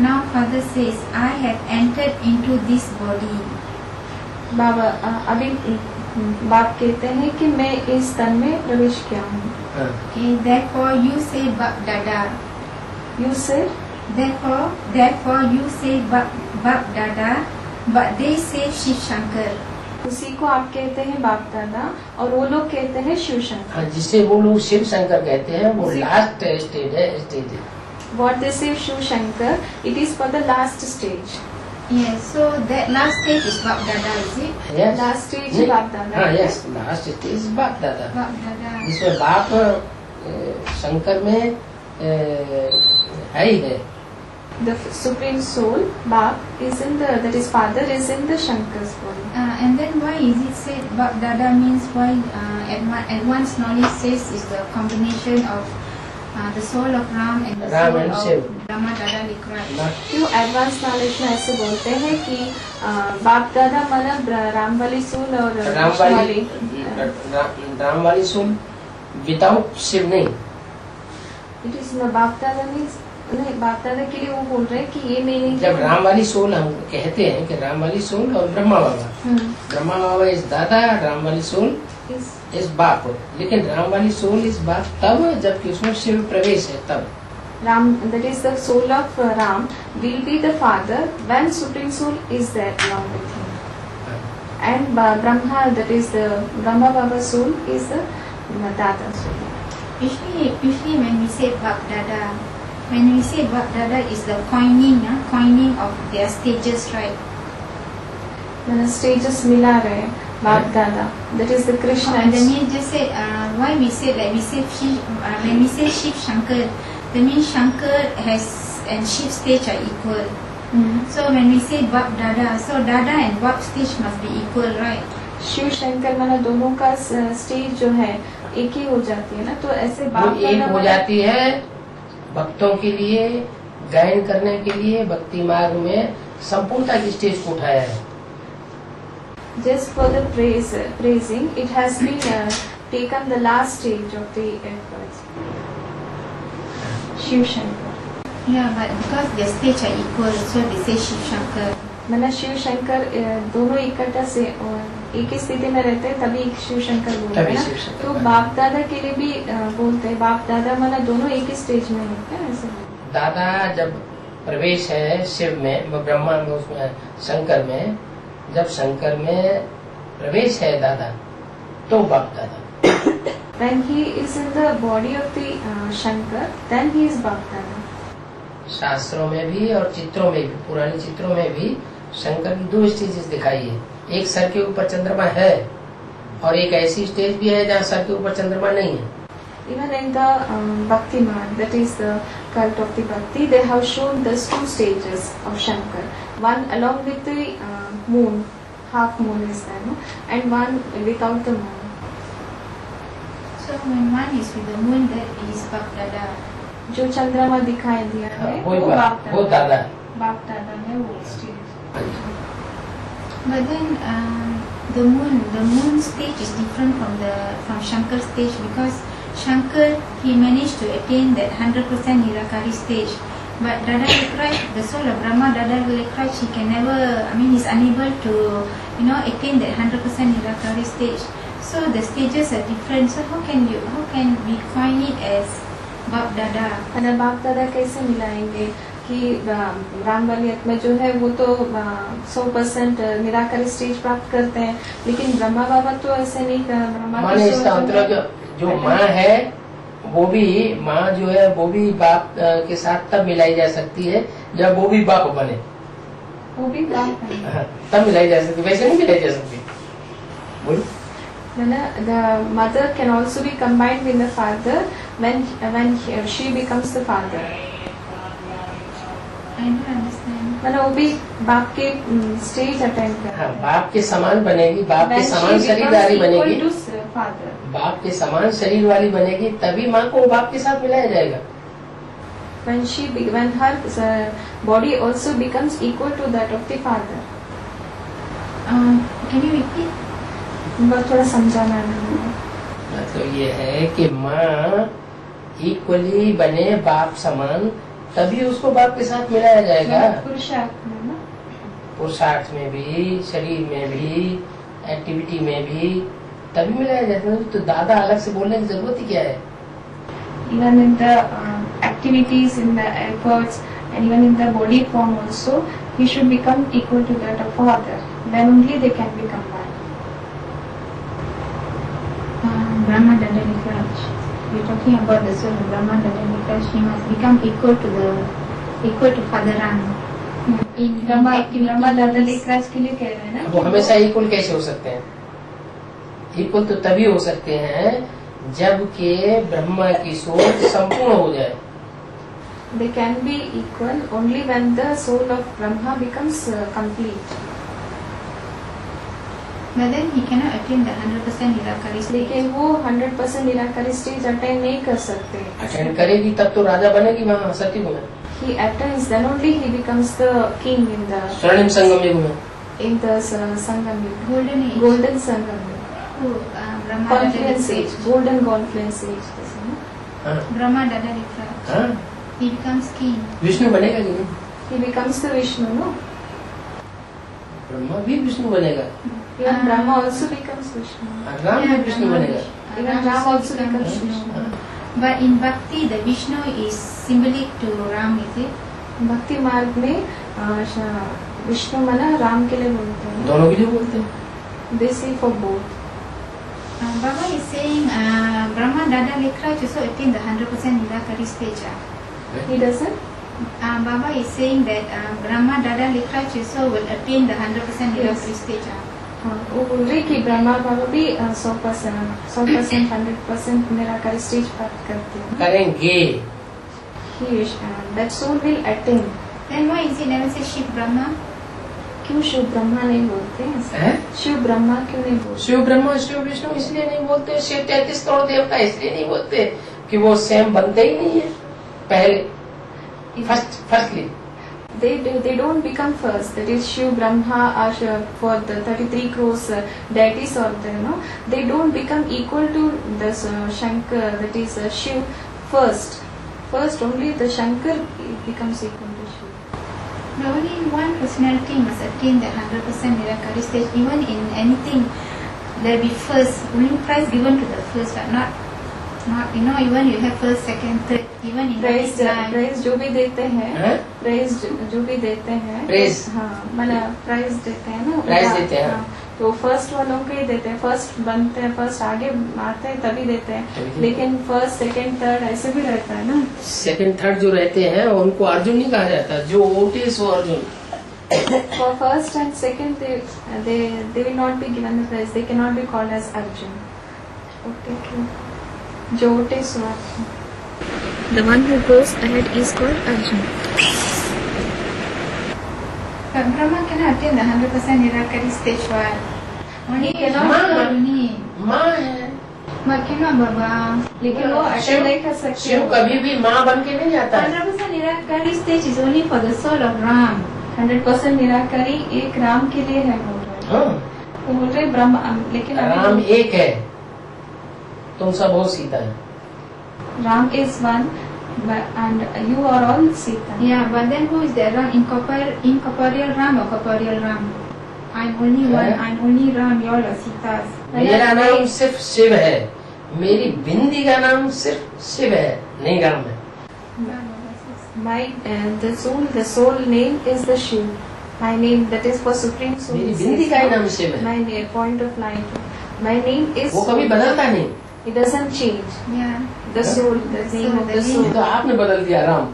Now Father says, I have entered into this body. बाबा अभी बाप कहते हैं कि मैं इस तन में प्रवेश किया हूँ. Okay, therefore you say Bap Dada. You said Therefore you say Bap Dada, but they say Shiv Shankar. उसी को आप कहते हैं बाप दादा और वो लोग कहते हैं शिव शंकर. हाँ, जिसे वो लोग शिव शंकर कहते हैं वो लास्ट स्टेज है. What they say Shiv Shankar, it is for the last stage. Yes, so that last stage is Bap Dada, is it? Yes. Last stage नहीं, बाप दादा. हाँ, यस, लास्ट स्टेज बाप दादा, Bap Dada. जिसमें बाप शंकर में है ही है. The supreme soul, Bap, is in the, that is father, is in the Shankar's body. And then why is it said Bap Dada means why advanced knowledge says is the combination of the soul of Ram and the Ram soul and of Shiv. Brahma Dada Likrat. क्यों advance knowledge में ऐसे बोलते हैं कि बाप दादा मतलब राम वाली सोल और राम वाली सोल विदाउट शिव नहीं. इट इज बाप दादा नहीं, बाप दादा के लिए वो बोल रहे हैं कि ये मेरी जब राम वाली सोल हम कहते हैं कि राम वाली सोल और ब्रह्मा बाबा, ब्रह्मा बाबा इस दादा, राम वाली सोल इस बाप. लेकिन राम वाली सोल इस बाप तब जबकि उसमें शिव प्रवेश है तब. Ram, that is the soul of Ram, will be the father when supreme soul is there along with him. And Brahma, that is the Brahma Baba soul, is the Dada soul. Usually when we say Bap Dada, is the coining of their stages, right? मैंने stages मिला रहे बाप दादा. That is the Krishna. And then you just say why we say like we say when we say Shiv Shankar, that means Shankar has and Shiv stage are equal. So when we say Bap Dada, so Dada and Bap stage must be equal, right? Shiv Shankar माना दोनों का stage जो है एक ही हो जाती है ना, तो ऐसे वो बाप एक दादा हो जाती है भक्तों के लिए, गायन करने के लिए भक्ति मार्ग में संपूर्णता की स्टेज को उठाया है. just for the praising, it has been taken the last stage of the efforts. Shiv Shankar. Yeah, but because their stage are equal, so they say Shiv Shankar. मतलब शिव शंकर दोनों इकट्ठा से एक ही स्थिति में रहते हैं तभी शिव शंकर बोलते हैं ना. तो बाप दादा के लिए भी बोलते हैं बाप दादा मतलब दोनों एक ही स्टेज में होते हैं ऐसे. दादा जब प्रवेश है शिव में, ब्रह्मा में, उसमें शंकर में, जब शंकर में प्रवेश है दादा तो बाप दादा. When he is in the body of the Shankar, then he is बाप दादा. शास्त्रों में भी और चित्रों में भी, पुराने चित्रों में भी शंकर की दो स्टेजेस दिखाई है. एक सर के ऊपर चंद्रमा है और एक ऐसी स्टेज भी है जहाँ सर के ऊपर चंद्रमा नहीं है. Even in the Bhakti Marg, that is the cult of the Bhakti, they have shown these two stages of Shankar. One along with the moon, half moon is there, no? And one without the moon. So when one is with the moon, that is Bap Dada. जो चंद्रमा दिखाई दिया है वो दादा है। बाप दादा है वो stage. But then the moon stage is different from Shankar stage, because Shankar, he managed to attain that 100% Nirakari stage. But Dada Likraj, the soul of Brahma, Dada Likraj, he can never, he's unable to, attain that 100% Nirakari stage. So the stages are different. So how can we define it as Bap Dada? और बाप दादा कैसे मिलाएंगे कि राम वाली आत्मा जो है वो तो 100% निराकारी स्टेज प्राप्त करते हैं, लेकिन ब्रह्मा बाबा तो ऐसे नहीं ब्रह्मा माने इसका मतलब जो माँ है वो भी माँ जो है वो भी बाप के साथ तब मिलाई जा सकती है जब वो भी बाप बने, वो भी बाप है तब मिलाई जा सकती, वैसे नहीं मिलाई जा सकती। बोलो। The mother can also be combined with the father when she becomes the father. I don't understand. मतलब वो भी बाप के स्टेज अटेंड कर। हाँ, बाप के समान बनेगी, बाप के समान शरीरदारी बनेगी, फादर बाप के समान शरीर वाली बनेगी, तभी माँ को बाप के साथ मिलाया जाएगा। when her body also becomes equal to that of the father. Can you repeat? थोड़ा समझाना है। मतलब ये है कि माँ इक्वली बने बाप समान, तभी उसको बाप के साथ मिलाया जाएगा। पुरुषार्थ में ना, पुरुषार्थ में भी, शरीर में भी, एक्टिविटी में भी, तभी मिलाया जाता है। तो दादा अलग से बोलने की जरूरत ही क्या है? Even in the activities, in the efforts, and even in the body form also, he should become equal to that of father. Then only they can be combined. Brahma Dada Likraj. We're talking about the soul of Brahma Dada Likraj. He must become equal to Father Ram. In Brahma दादा लिखराज के लिए कह रहे हैं ना, वो हमेशा equal कैसे हो सकते हैं? इक्वल तो तभी हो सकते हैं जब के ब्रह्मा की सोच संपूर्ण हो जाए। They can be equal only when the soul of Brahma becomes complete. But then he cannot attain the 100% Nirakari stage. लेकिन वो 100% निराकारी स्टेज अटेंड नहीं कर सकते। अटेंड करेगी तब तो राजा बनेगी वहाँ सती में। He attains, then only he becomes the king in the स्वर्णिम संगम युग में, Sangam Yuga, Golden age. golden Sangam Yuga, Oh, Brahma Dada confluence age, Likraj. golden confluence age जैसे ना। हाँ, Brahma Dada Likraj. हाँ, He becomes king. विष्णु बनेगा कि नहीं? He becomes the Vishnu, no? Brahma भी विष्णु बनेगा, Even Brahma also becomes Vishnu. Ram भी विष्णु बनेगा। Even Ram also becomes Vishnu. But in Bhakti, the Vishnu is symbolic to Ram, is it? भक्ति मार्ग में विष्णु मना राम के लिए बोलते हैं। दोनों के लिए बोलते हैं। They say for both. Baba is saying Brahma Dada Likraj also attain the 100% Nirakari stage. He doesn't. Baba is saying that Brahma Dada Likraj also will attain the 100% Nirakari stage. हाँ, वो बोल रही कि ब्रह्मा बाबा भी 100%, 100% निराकारी स्टेज प्राप्त करते हैं। करेंगे। That soul will attain. Then why is it never say Shiv Brahma? क्यों शिव ब्रह्मा नहीं बोलते हैं? शिव ब्रह्मा क्यों नहीं बोलते? शिव ब्रह्मा शिव विष्णु इसलिए नहीं बोलते, शिव 33 करोड़ देवता इसलिए नहीं बोलते कि वो सेम बनते ही नहीं है पहले। Firstly they don't become first. That is Shiv Brahma or for the 33 crores deities or they don't become equal to the Shankar. That is Shiv first. First only the Shankar becomes equal to Shiv. No, only one personality must attain the 100% Nirakari stage. Even in anything, there will be first, only prize given to the first, but not even you have first, second, third. Even in prize जो भी देते हैं, prize जो भी देते हैं, prize हाँ मतलब प्राइज देते हैं ना, प्राइज देते हैं, हाँ, तो फर्स्ट वालों को ही देते हैं, फर्स्ट बनते हैं, फर्स्ट आगे आते हैं तभी देते हैं, लेकिन फर्स्ट सेकंड थर्ड ऐसे भी रहता है ना। सेकंड थर्ड जो रहते हैं उनको अर्जुन नहीं कहा जाता, जो ओटीस वो Arjun. For first and second they will not be given the prize, they cannot be called as Arjun. Okay. Jyoteswar. The one who goes ahead is called Arjuna. But Brahma cannot attain the 100% Nirakari stage 1. Only cannot Mama. only. माँ है। But cannot Baba. लेकिन वो attend नहीं कर सकते। शिव कभी भी माँ बन के नहीं आता है। 100% Nirakari stage is only for the soul of Ram. 100% निराकारी एक राम के लिए है बोल रहे हाँ, हैं। वो बोल रहे ब्रह्मा, लेकिन राम एक है, तुम सब हो सीता है। Ram is one and you are all Sita. Yeah, but then who is the Ram? Incorporeal Ram or corporeal Ram? I'm only one. I'm only Ram. You all are Sitas. मेरा नाम सिर्फ शिव है, मेरी बिंदी का नाम सिर्फ शिव है, नहीं राम है। My the soul name is the Shiv. My name, that is for supreme soul. मेरी बिंदी का ही नाम शिव है, My point of light. My name is. वो कभी बदलता नहीं। It doesn't change. Yeah. The soul, the name of the ये soul. तो आपने बदल दिया Ram.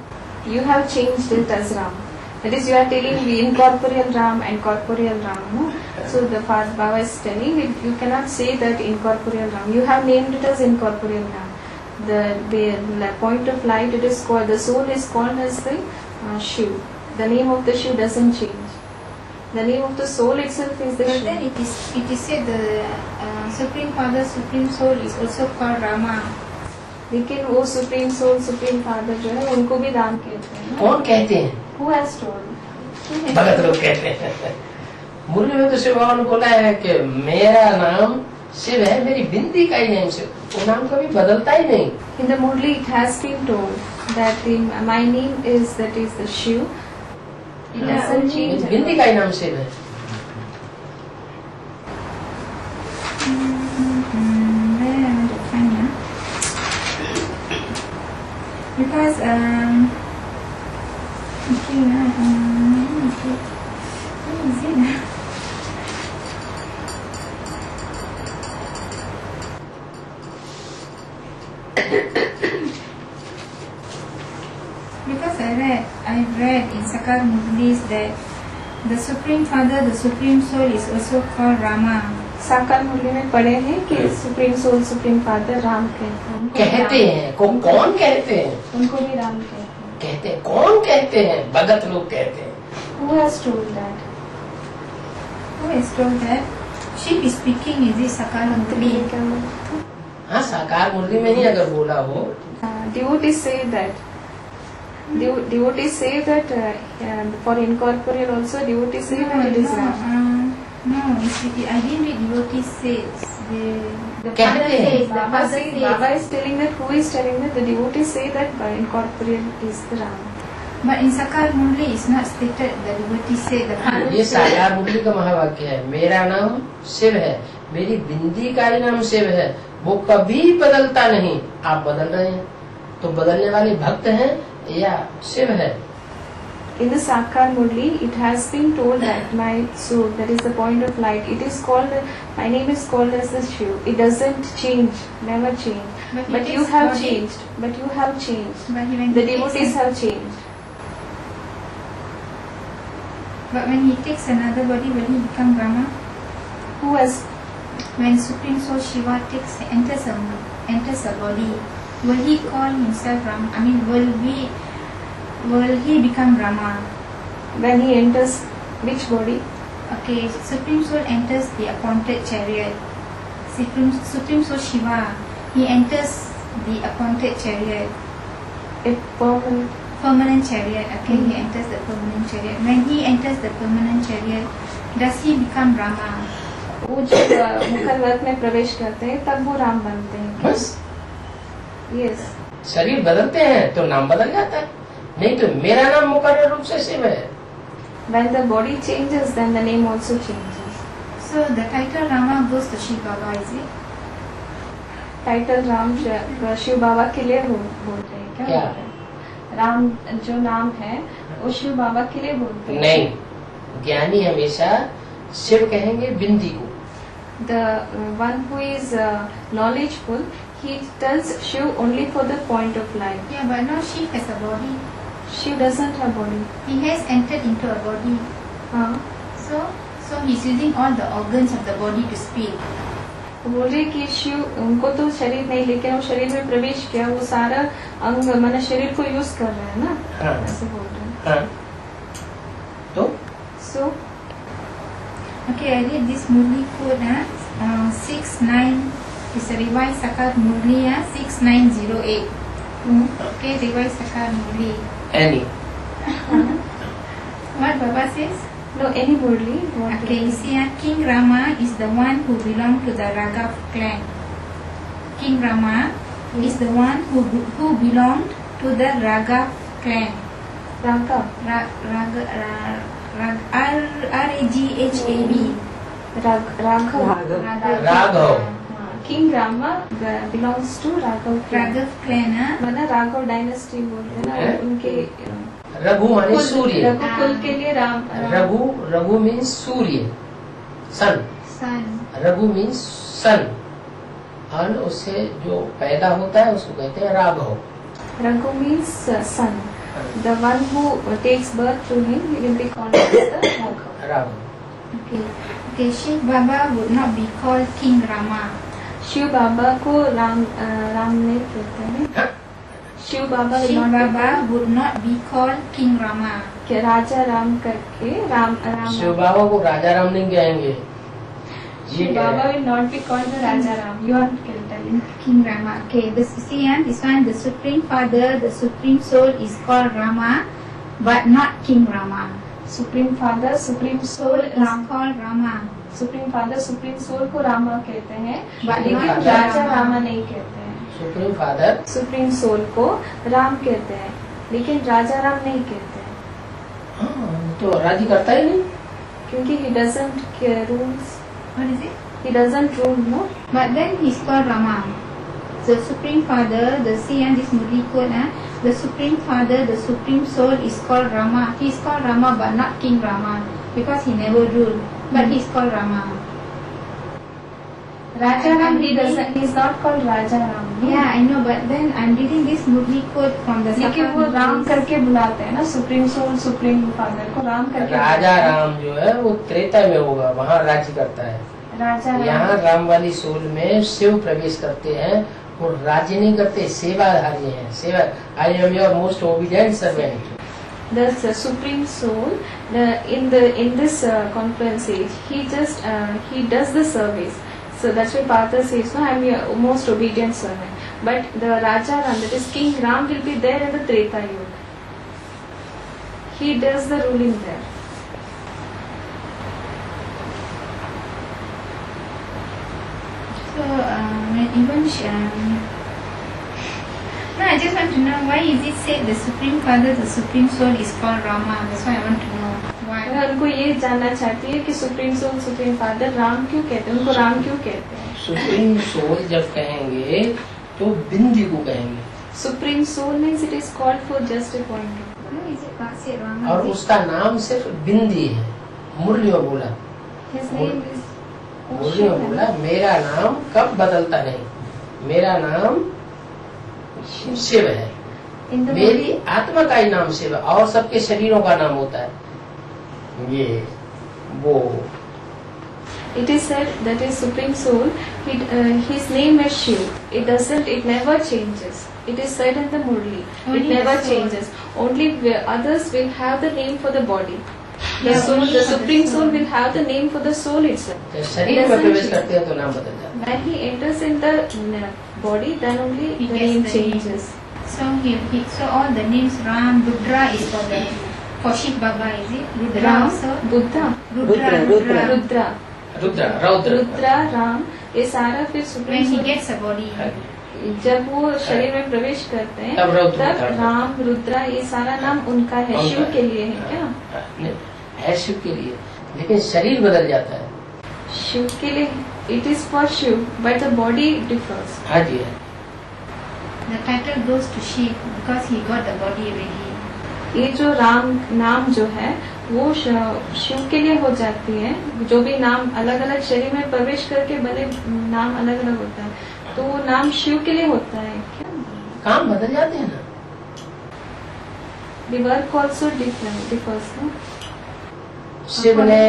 You have changed it as Ram. That is, you are telling the incorporeal Ram and corporeal Ram. No? So the Father Baba is telling it, you cannot say that incorporeal Ram. You have named it as incorporeal Ram. The point of light, it is called, the soul is called as the Shiv. The name of the Shiv doesn't change. The name of the soul itself is the But Shiv. then it is said the Supreme Father, Supreme Soul is also called Rama. लेकिन वो supreme soul, supreme father जो है उनको भी राम कहते हैं। कौन कहते हैं? Who has told? भगत लोग कहते हैं। मुरली में तो शिव बाबा ने बोला है कि मेरा नाम शिव है, मेरी बिंदी का ही नाम शिव, वो नाम कभी बदलता ही नहीं। In the Murli, it has been told that my name is, that is the Shiv. It doesn't change. मेरी बिंदी का ही नाम शिव है। Where I want to find now? Because okay now okay. Where is it now? Because I read in Sakar Murlis that the Supreme Father, the Supreme Soul is also called Rama. साकार मुरली में पढ़े हैं कि supreme soul, supreme father Ram कहते हैं। उनको भी कहते राम- हैं, कौन कहते हैं? उनको भी राम कहते हैं। कहते हैं, कौन कहते हैं? भगत लोग कहते हैं। Who has told that? Who has told that? She is speaking in this Sakar Murli. हाँ, साकार मुरली में नहीं अगर बोला हो। Devotees say that. Devotees say that for incorporeal also devotees say that it is Ram. No, I didn't read devotees says. The कहते father हैं। says, the Baba father say, says. Baba is telling that, who is telling that? The devotees say that incorporeal is the Ram. But in Sakar Murli it's not stated the devotees say the father ये says. साकार मुरली का महावाक्य है, मेरा नाम शिव है, मेरी बिंदी का ही नाम शिव है, वो कभी बदलता नहीं। आप बदल रहे हैं, तो बदलने वाले भक्त हैं या शिव है? In the Sakar Murli, it has been told that my soul, that is the point of light, it is called, my name is called as the Shiv. It doesn't change, never change. But he But you takes have body. changed. But you have changed. But when The he takes devotees an- have changed. But when he takes another body, will he become Rama? Who has? When Supreme Soul Shiva enters a body, will he call himself Rama? I mean, will he become Rama? When he enters which body? Okay, Supreme Soul enters the appointed chariot. Supreme Soul Shiva, he enters the appointed chariot. A Permanent chariot, okay, he enters the permanent chariot. When he enters the permanent chariot, does he become Rama? वो जब मुखर व्रत में प्रवेश करते हैं तब वो राम बनते हैं। बस Yes. शरीर बदलते हैं तो नाम बदल जाता है, नहीं तो मेरा नाम मुकर्रर रूप से शिव है। When the body changes, then the name also changes. So the title Rama goes to Shiva Baba, is it? Title Ram Shiv Baba के लिए बोलते हैं क्या? क्या? बोलते हैं? राम जो नाम है वो शिव बाबा के लिए बोलते हैं। नहीं, ज्ञानी हमेशा शिव कहेंगे बिंदी को। The one who is knowledgeful, he tells Shiv only for the point of light. Yeah, but now Shiva has a body. Shiv doesn't have body. He has entered into a body. हाँ, So he's using all the organs of the body to speak. तो बोल रहे कि शिव उनको तो शरीर नहीं, लेकिन वो शरीर में प्रवेश किया, वो सारा अंग माने शरीर को यूज कर रहे हैं ना, हाँ। ऐसे बोल रहे हैं। हाँ। तो सो Okay, I read this Murli code 69 is a revised Sakar Murli 6908. Okay, revised Sakar Murli. Any What Baba says? No any Murli Okay, you see, King Rama is the one who belonged to the Raghav clan. King Rama is the one who belonged to the Raghav clan. Raghav R-A-G-H-A-V. Raghav Raghav. King Rama belongs to Raghav Raghav clan, huh? माना Raghav dynasty बोलते हैं हैं? ना, उनके रघु माने सूर्य। रघु कुल के लिए राम रघु मीन्स सूर्य, son. Son. Raghu means son, और उससे जो पैदा होता है उसको कहते हैं Raghav. Raghu means son, the one who takes birth through him he will be called as the Raghav. Raghav. Okay, Shiv Baba would not be called King Rama. Shiv Baba को राम नहीं कहते हैं। शिव बाबा will Shiv not be Baba would not be called King Rama. कि राजा राम करके राम शिव बाबा को राजा राम नहीं कहेंगे। शिव बाबा will not be called the Raja Ram. You are telling King Rama. Okay, this one, the Supreme Father, the Supreme Soul is called Rama, but not King Rama. Supreme father supreme soul Soul is called Rama. Supreme father supreme soul को रामा कहते हैं, But लेकिन not Raja Rama. Rama नहीं कहते हैं। Supreme father supreme soul को राम कहते हैं, लेकिन राजा राम नहीं कहते हैं, तो राजी करता ही नहीं। क्योंकि he doesn't rules, What is it? he doesn't rule, no? But then he's called Rama. The Supreme Father, the see and this Murli code, the Supreme Father, the Supreme Soul is called Rama. He is called Rama, but not King Rama, because he never ruled. But he is called Rama. Raja Ram, he is not called Raja Ram, no? Yeah, I know, but then I'm reading this Murli code from the लेकिन वो Sakar Ram Murlis. करके बुलाते हैं ना, supreme soul supreme father को राम करके राजा बुलाते हैं। राम जो है वो त्रेता में होगा, वहाँ राज्य करता है। राजा यहाँ राम राम वाली सोल में शिव प्रवेश करते हैं, वो राज्य नहीं करते, सेवाधारी हैं। सेवा, I am your most obedient servant. the supreme soul in this conference age, he just he does the service. So that's why Partha says, no, I am your most obedient servant. But the Raja Ram, that is King Ram, will be there in the Treta Yuga. He does the ruling there. So even no, I just want to know why is it said the Supreme Father, the Supreme Soul is called Rama. That's why I want to know why. मैं उनको ये जानना चाहती है कि supreme soul supreme father Ram क्यों कहते हैं, उनको राम क्यों कहते हैं? सुप्रीम सोल जब कहेंगे तो बिंदी को कहेंगे, supreme soul means it is called for just a point. Why is it not said Rama? और उसका नाम सिर्फ बिंदी है। मुरली में बोला, His name is मुरली में बोला मेरा नाम कब बदलता नहीं, मेरा नाम शिव है, in the मेरी आत्मा का ही नाम शिव है, और सबके शरीरों का नाम होता है ये वो। It is said that is Supreme Soul, his name is Shiv. It never changes. It is said in the Murli. Only It never the soul. changes. Only others will have the name for the body. The Yeah, soul, only the for the Supreme Soul soul. will have the name for the soul itself. जब शरीर में प्रवेश करते हैं तो नाम बदल जाता है। When he enters in the body, then only He the gets name the name. changes. So all the names Ram, Rudra is for Shiv Baba, is it? Rudra Ram, also. Buddha, Rudra. Rudra, Rudra, रौद्र, Rudra, Ram, ये सारा फिर When Supreme he Soul gets a body. जब वो शरीर में प्रवेश करते हैं तब रौद्र तब होता है। राम रुद्रा ये सारा नाम उनका है, उनका शिव है। के लिए है क्या? नहीं, है शिव के लिए, लेकिन शरीर बदल जाता है। शिव के लिए it is for Shiv, but the body differs. हाँ जी है। The title goes to Shiv because he got the body already. ये जो राम नाम जो है वो शिव के लिए हो जाती है। जो भी नाम अलग अलग शरीर में प्रवेश करके भले नाम अलग अलग होता है, तो वो नाम शिव के लिए होता है क्या? काम बदल जाते हैं ना। The work also differs, no? Shiv ने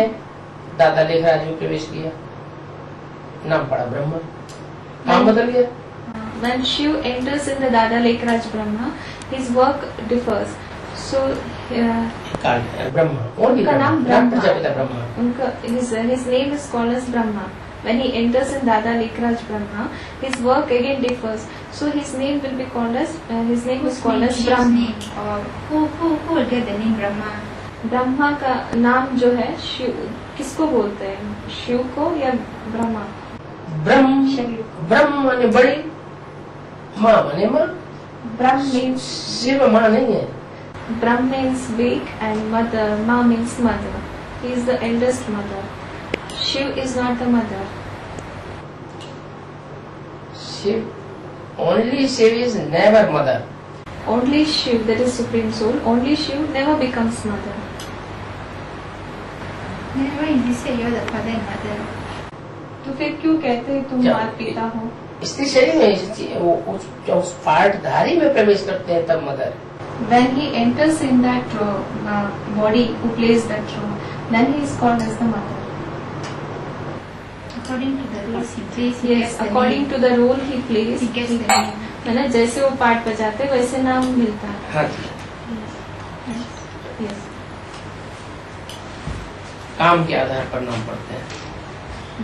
दादा लेखराज में प्रवेश किया, नाम पड़ा ब्रह्मा, नाम बदल गया। When Shiv enters in the Dada Lekraj Brahma, his work differs. So काल ब्रह्मा, ओनली उनका नाम नाम ब्रह्मा। प्रजापिता ब्रह्मा। उनका his name is called as Brahma. When he enters in Dada Lekraj Brahma, his work again differs. So his name will be called as his name is called as Brahma. Or who will get the name Brahma? Brahma का नाम जो है शिव, किसको बोलते हैं, शिव को या ब्रह्मा? ब्रह्म माने बड़ी, माँ माने माँ। ब्रह्म means शिव माँ नहीं है। Brahm means big and mother, Ma means mother. He is the eldest mother. Shiv is not the mother. Shiv, only Shiv is never mother. Only Shiv, that is Supreme Soul, only Shiv never becomes mother. Then why did you say you're the father and mother? तो फिर क्यों कहते हैं तुम क्या? माता पिता हो? स्त्री शरीर में उस पार्टधारी में प्रवेश करते हैं तब mother. When he enters in that body who plays that role, then he is called as the mother. According to the rules he plays, he Yes, gets the according name. to the role he plays, He gets the name. मतलब जैसे वो part बजाते हैं वैसे नाम मिलता है. हाँ जी। Yes. काम के आधार पर नाम पड़ते हैं।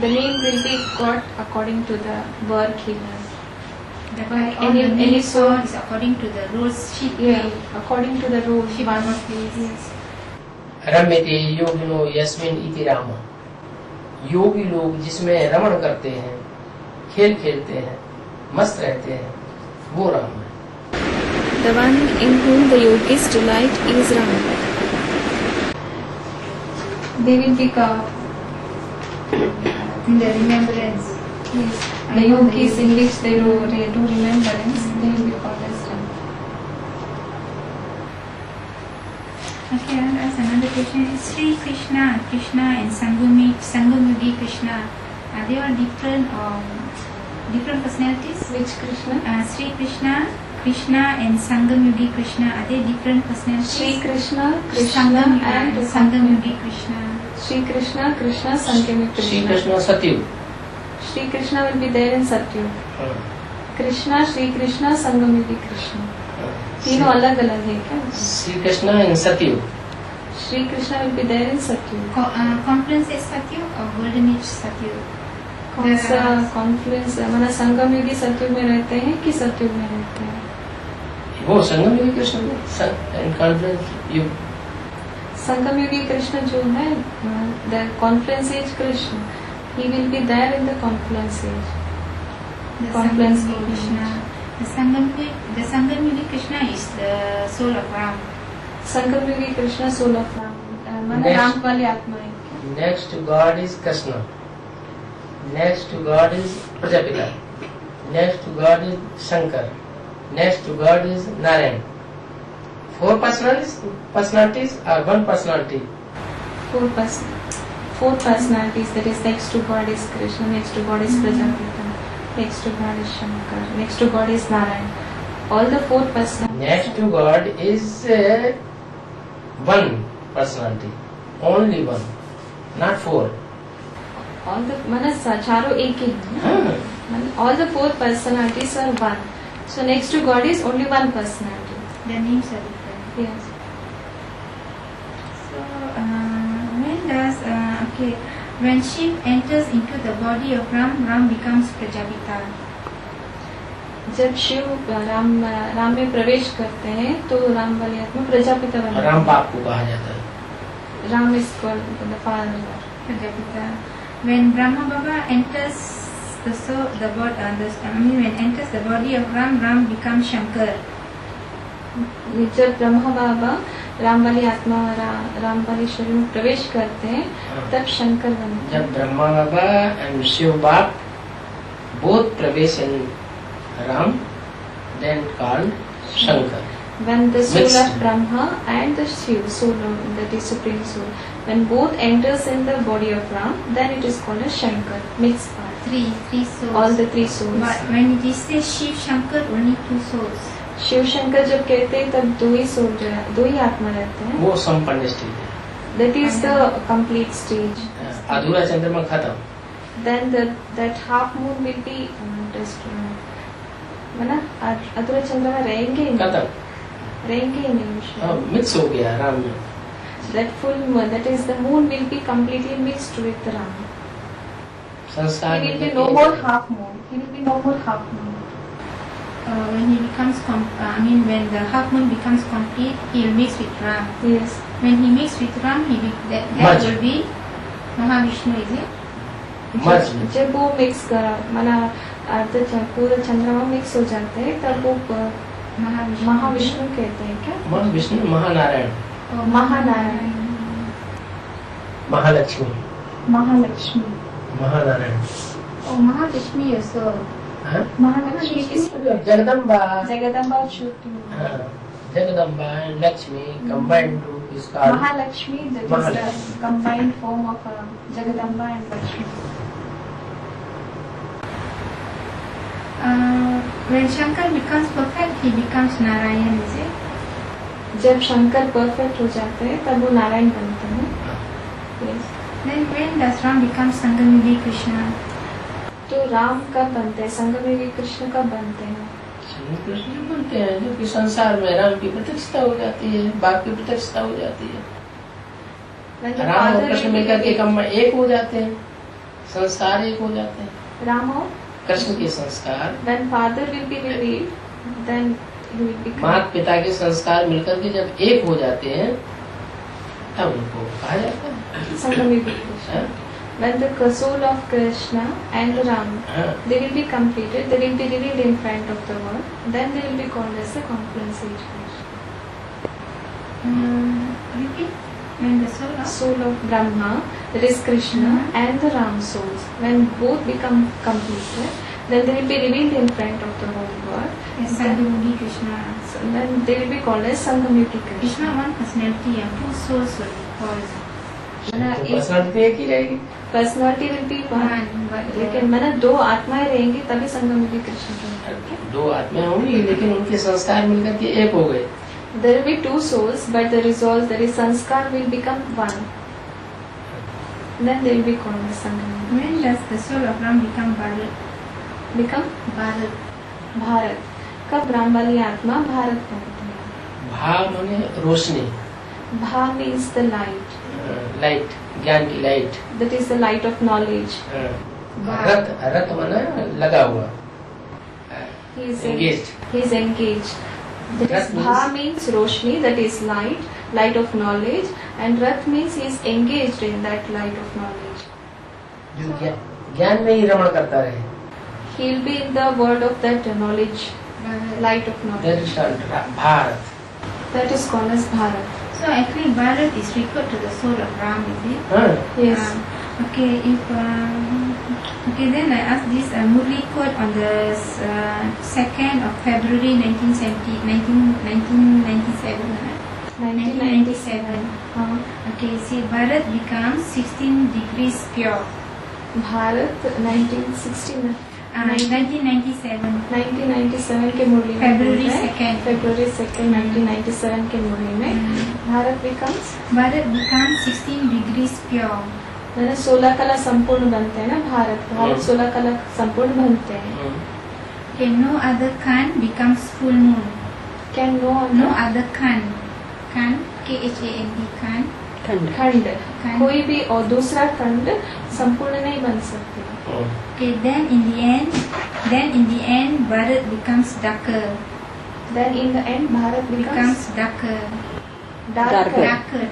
The name will be got according to the work he does. The all Any- the any names song- is according to the rules she Yeah, plays. according to the role She one plays. Yes. रम्यते योगिनो यस्मिन इति राम। योगी लोग जिसमें रमण करते हैं, खेल खेलते हैं, मस्त रहते हैं, वो राम है। The one in whom the yogis delight is Rama. They will be called. In the remembrance. Yes. The yogis in which they do remembrance, they will be called as Ram. Okay, I'll ask another question. Sri Krishna, Krishna and Sangamyogi Krishna, are they all different personalities? Which Krishna? Sri Krishna, Krishna and Sangamyogi Krishna, are they different personalities? Sri Krishna, Krishna Sangam and and Sangamyogi Krishna. Sri Krishna, Krishna, Sankami Shri Krishna. Krishna सतयुग। Sri Krishna will be there in Satyug. Krishna, Sri Krishna, Sangamyogi Krishna. तीनों अलग अलग है क्या? श्री कृष्ण इन सतयुग। Sri Krishna will be there in Satyug. Confluence is Satyug or Golden Age Satyug? कौन सा Confluence माना संगम युगी सतयुग में रहते हैं कि सतयुग में रहते हैं? वो संगम युग कृष्ण कॉन्फ्रेंस युग। संगम युगी कृष्ण जो है, the confluence age Krishna, he will be there in the confluence age. The Confluence Sangamyogi Krishna. The Sangamyogi Krishna is the soul of Ram. संगम युगी कृष्ण सोल ऑफ राम, माना Next. राम वाली आत्मा है. Next god is Krishna, next god is Prajapita, next god is Shankar, next god is Narayan. 4 personalities or 1 personality? Four personalities, that is next to God is Krishna, next to God is Prajapita, next to God is Shankar, next to God is Narayan. All the 4 personalities. Next to God is 1 personality, only 1, not 4. All the माना चारों एक ही है ना? हाँ। माना all the 4 personalities are one. So next to God is only 1 personality. The names are different. Yes. So when Shiv enters into the body of Ram, Ram becomes Prajapita. जब शिव राम में प्रवेश करते हैं तो राम वाली आत्मा प्रजापिता बन जाती है. राम बाप को कहा जाता है। Ram is called the father. Prajapita. When Brahma Baba enters when enters the body of Ram, Ram becomes Shankar. जब ब्रह्मा बाबा राम वाली आत्मा राम वाली शरीर में प्रवेश करते हैं तब शंकर बनते हैं. जब ब्रह्मा बाबा एंड शिव बाप both प्रवेश इन Ram, then called Shankar. When the soul Mixed. of Brahma and the Shiv soul, that is supreme soul, when both enters in the body of Ram, then it is called as Shankar, mixed part. Three souls. All the 3 souls. But when it is says Shiv Shankar, only 2 souls. Shiv Shankar जब कहते हैं तब 2 ही soul, 2 ही आत्मा रहते हैं. वो संपन्न stage है। That is the complete stage. अधूरा चंद्रमा खत्म, then that half moon will be माना अधूरा चंद्रमा रहेंगे ही नहीं, खत्म, रहेंगे ही नहीं उसमें। मिक्स हो गया राम में। That full moon, that is the moon will be completely mixed with Ram. संस्कार He will be no more half moon. He will be no more half moon. When he becomes, when the half moon becomes complete, he will mix with Ram. Yes. When he mix with Ram, that Merge. will be Mahavishnu, is it? मर्ज। जब वो mix करा माना पूरा चंद्रमा mix हो जाते हैं तब वो महाविष्णु कहते हैं क्या? Mahavishnu, Mahanarayan, Mahanarayan, Mahalakshmi, Mahalakshmi, Mahanarayan, Oh, Mahavishnu also. हाँ? महालक्ष्मी किसको? जगदम्बा, जगदम्बा छोटी। हाँ, Jagdamba and Lakshmi combined to is called Mahalakshmi, that is the Mahalakshmi. combined form of Jagadamba and Lakshmi. When Shankar becomes perfect, he becomes Narayan, is it? जब शंकर परफेक्ट हो जाते हैं तब वो नारायण बनते हैं। Yes. Then when does Ram become Sangamini Krishna? तो राम कब बनते हैं? संगमेवी कृष्ण कब बनते हैं? श्री कृष्ण बनते हैं जो कि संसार में राम की प्रतिष्ठा हो जाती है, बाप की प्रतिष्ठा हो जाती है। When the राम और father कृष्ण will मिलकर के be- कम एक हो जाते हैं, संसार एक हो जाते हैं। राम और कृष्ण के संस्कार, when father will be revealed, then he will become माता पिता के संस्कार मिलकर के जब एक हो जाते हैं तब उनको कहा जाता है। संगमेवी कृष्ण। हाँ? When the soul of Krishna and Ram, हाँ। they will be completed, they will be revealed in front of the world, then they will be called as the confluence age Krishna. Repeat. When the soul of Soul of Brahma, that is Krishna, and the Ram souls, when both become completed, then they will be revealed in front of the whole world. Sangamini Krishna. So then they will be called as Sangamiti Krishna Krishna. one personality and two souls will be called. तो personality एक ही रहेगी। Personality will be one, लेकिन मैंने दो आत्माएं रहेंगी तभी संगमयुगी कृष्ण कहेंगे। दो आत्माएं होंगी लेकिन उनके संस्कार मिलकर के एक हो गए। There will be two souls, but the result, that is sanskar, will become one. Then they will be called as Sangamiti. When does the soul of Ram become Bharat? Become Bharat. Bharat. कब राम वाली आत्मा भारत बनती है? भा माने रोशनी, भा means the light. Light, ज्ञान की light. That is the light of knowledge. रत, रत माना लगा हुआ, He is engaged. He is engaged. That is Rat Bha means- means Roshni, that is light, light of knowledge, and Rat means he is engaged in that light of knowledge. जो ज्ञान में ही रमण करता रहे। He will be in the world of that knowledge, light of That knowledge. is called Bharat. That is called as Bharat. So actually Bharat is referred to the soul of Ram, is it? हाँ, Yes. Okay, then I ask this Murli quote on the 2nd of February 1997. 1997. हाँ, Okay, see Bharat becomes 16 degrees pure. Bharat 1969 1997. 1997 के मुरली में February बोलता है। 2nd. February 2nd 1997 के मुरली में Bharat becomes Bharat becomes 16 degrees pure. मैंने 16 कला संपूर्ण बनते हैं ना भारत 16 कला संपूर्ण बनते हैं। Okay, no other Khan becomes full moon. Can No other Khan. Khan, K-H-A-N-D, Khan. खंड कोई भी और दूसरा खंड संपूर्ण नहीं बन सकते। Okay, then in the end, Bharat becomes darker. Then in the end Bharat becomes Becomes darker. darker.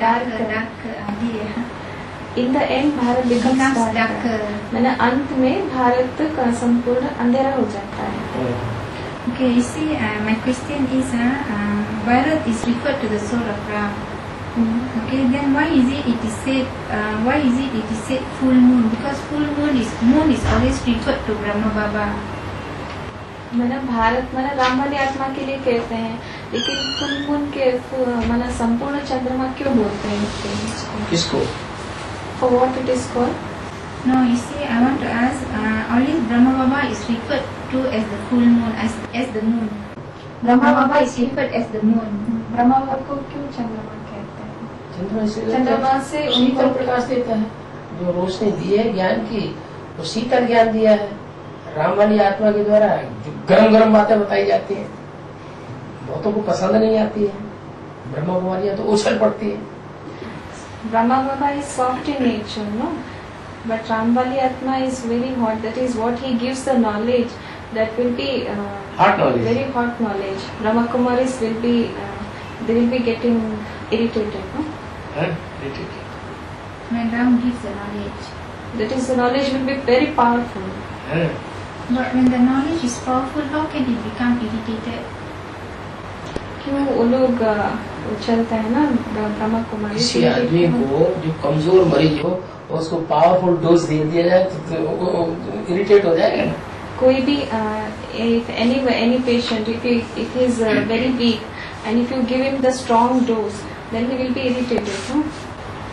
Darker. In the end Bharat becomes darker. darker. मैंने अंत में भारत का संपूर्ण अंधेरा हो जाता है। Okay, you see, my question is, Bharat is referred to the soul of Ram. Okay, then why is it said full moon? Because full moon is always referred to Brahma Baba. मैंने भारत मैंने राम वाली आत्मा के लिए कहते हैं, लेकिन full moon के मैंने संपूर्ण चंद्रमा क्यों बोलते हैं इसको? किसको? For what it is called? No, you see, I want to ask, always Brahma Baba is referred to as the full moon, as the moon. Brahma Baba is referred as the moon. Brahma बाबा को क्यों चंद्रमा कहते हैं? चंद्रमा से चंद्रमा से शीतल प्रकाश देता है, जो रोशनी दी है ज्ञान की तो शीतल ज्ञान दिया है। राम वाली आत्मा के द्वारा जो गरम गरम बातें बताई जाती हैं, बहुतों को पसंद नहीं आती है। ब्रह्मा कुमारियां तो उछल पड़ती है। Brahma Baba is soft in nature, no? But Ramvali Atma is very hot. That is what he gives the knowledge. That will be Hot knowledge. very hot knowledge. Brahma Kumaris will be, they will be getting irritated, no? When Ram gives the knowledge. That is, the knowledge will be very powerful. But when the knowledge is powerful, how can it become irritated? क्यों वो लोग उछलते हैं ना ब्रह्मा कुमारी? किसी आदमी को जो कमजोर मरीज हो उसको पावरफुल डोज दे दिया जाए तो इरिटेट हो जाएगा ना। कोई भी if any patient if he is very weak and if you give him the strong dose, then he will be irritated, no?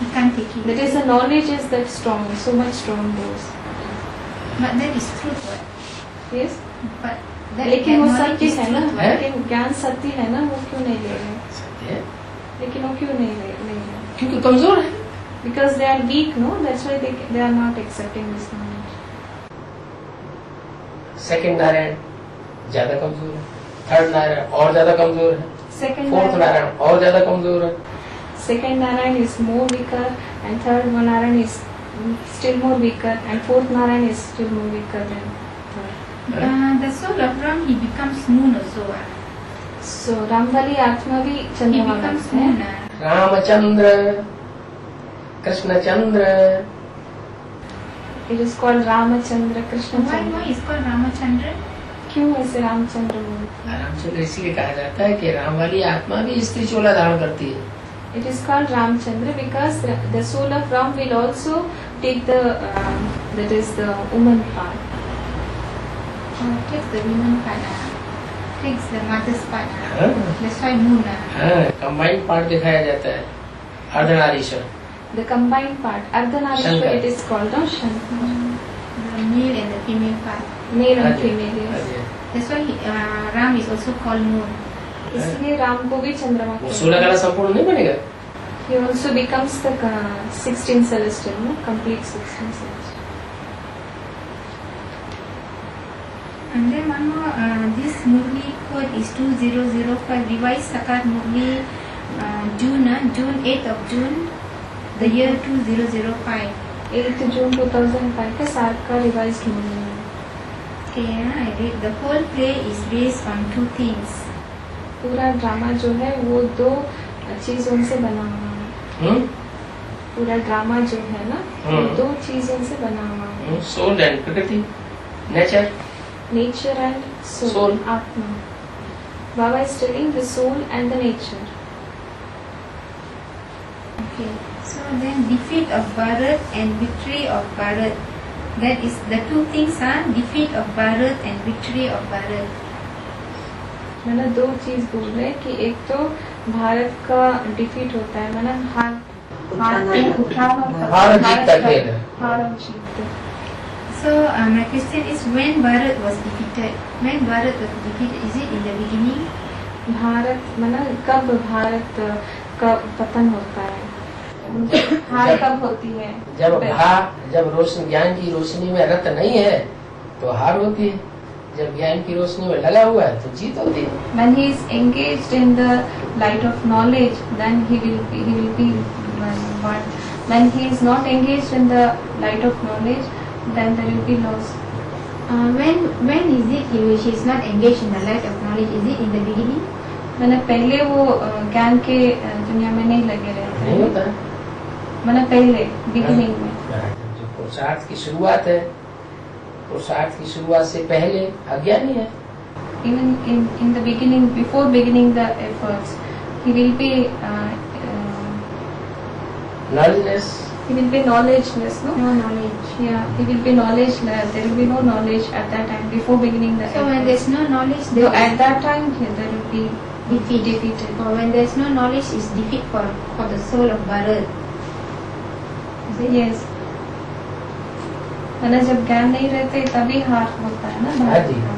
He can't take it. That is, the knowledge is that strong, so much strong dose. But that is truth, what? Yes. But that लेकिन वो knowledge सत्य is है ना, truth, है? लेकिन ज्ञान सत्य है ना, वो क्यों नहीं ले रहे? सत्य है, लेकिन वो क्यों नहीं ले रहे? क्योंकि कमजोर है। Because they are weak, no? That's why they are not accepting this knowledge. Second Narayan ज्यादा कमजोर है, थर्ड नारायण और ज्यादा कमजोर है, Second फोर्थ Narayan, नारायण और ज्यादा कमजोर है। second Narayan is more weaker, and third Narayan is still more weaker, and fourth Narayan is still more weaker than third. the soul of Ram, he becomes moon also. So Ramvali Atma भी He चंद्रमा becomes है. moon. Ramchandra, Krishnachandra, It is called Ramachandra, Krishna Why Chandra. is called Ramachandra? क्यों ऐसे रामचंद्र बोलते हैं? रामचंद्र इसलिए कहा जाता है कि राम वाली आत्मा भी स्त्री चोला धारण करती है। It is called Ramchandra because the soul of Ram will also take the that is the woman part. Takes the women part. Takes the mother's part. हाँ, That's why moon. Combined part दिखाया जाता है Ardhanarishvara. The combined part, Ardhanarishwar, Shankar. it is called, no? Shankar. The male and the female part. Male and हाँ जी, female, हाँ yes. Ji. That's why Ram is also called moon. इसलिए राम को भी चंद्रमा वो कहते 16 हैं. कला संपूर्ण नहीं बनेगा। He also becomes the 16 celestial, no? Complete 16 celestial. And then one more, this Murli code is 2005, revised Sakar Murli, June 8th of June, the year 2005. 8th June 2005 का साल का revised मूल्य है. Okay, I read. The whole play is based on two things. पूरा drama जो है वो दो चीजों से बना हुआ है. पूरा ड्रामा जो है ना वो दो चीजों से बना हुआ है. सोल एंड प्रकृति, nature, Nature and soul, Soul. Atma. Baba is telling the soul and the nature. Okay, so then defeat of Bharat and victory of Bharat. That is, the two things are defeat of Bharat and victory of Bharat. मैंने दो चीज बोल रहे हैं कि एक तो भारत का डिफीट होता है, मैंने हार और जीत का खेल है। हार और जीत. So my question is, when Bharat was defeated? When Bharat was defeated, is it in the beginning? Bharat मैंने कब भारत का पतन होता है, हार कब होती है? जब रोशनी, ज्ञान की रोशनी में रत नहीं है तो हार होती है, जब ज्ञान की रोशनी में लगा हुआ है तो जीत होती है. When he is engaged in the light of knowledge, then he will be one. When he is not engaged in the light of knowledge, then there will be loss. When is it she is not engaged in the light of knowledge? Is it in the beginning? मैंने पहले वो ज्ञान के दुनिया में नहीं लगे रहते नहीं हैं. होता है. मैंने पहले बिगिनिंग में जो पुरुषार्थ की शुरुआत है, पुरुषार्थ की शुरुआत से पहले अज्ञानी है. even in the beginning, before beginning the efforts, he will be नॉलेजलेस, he will be knowledgeless, no? No knowledge. Yeah, he will be knowledgeless. There will be no knowledge at that time before beginning the So when efforts. there's no knowledge, So there at that time, there will be defeated. or when there's no knowledge, is defeat for the soul of Bharat. Is it? Yes. मैंने जब ज्ञान नहीं रहते तभी हार होता है ना हाँ भारत जी. का.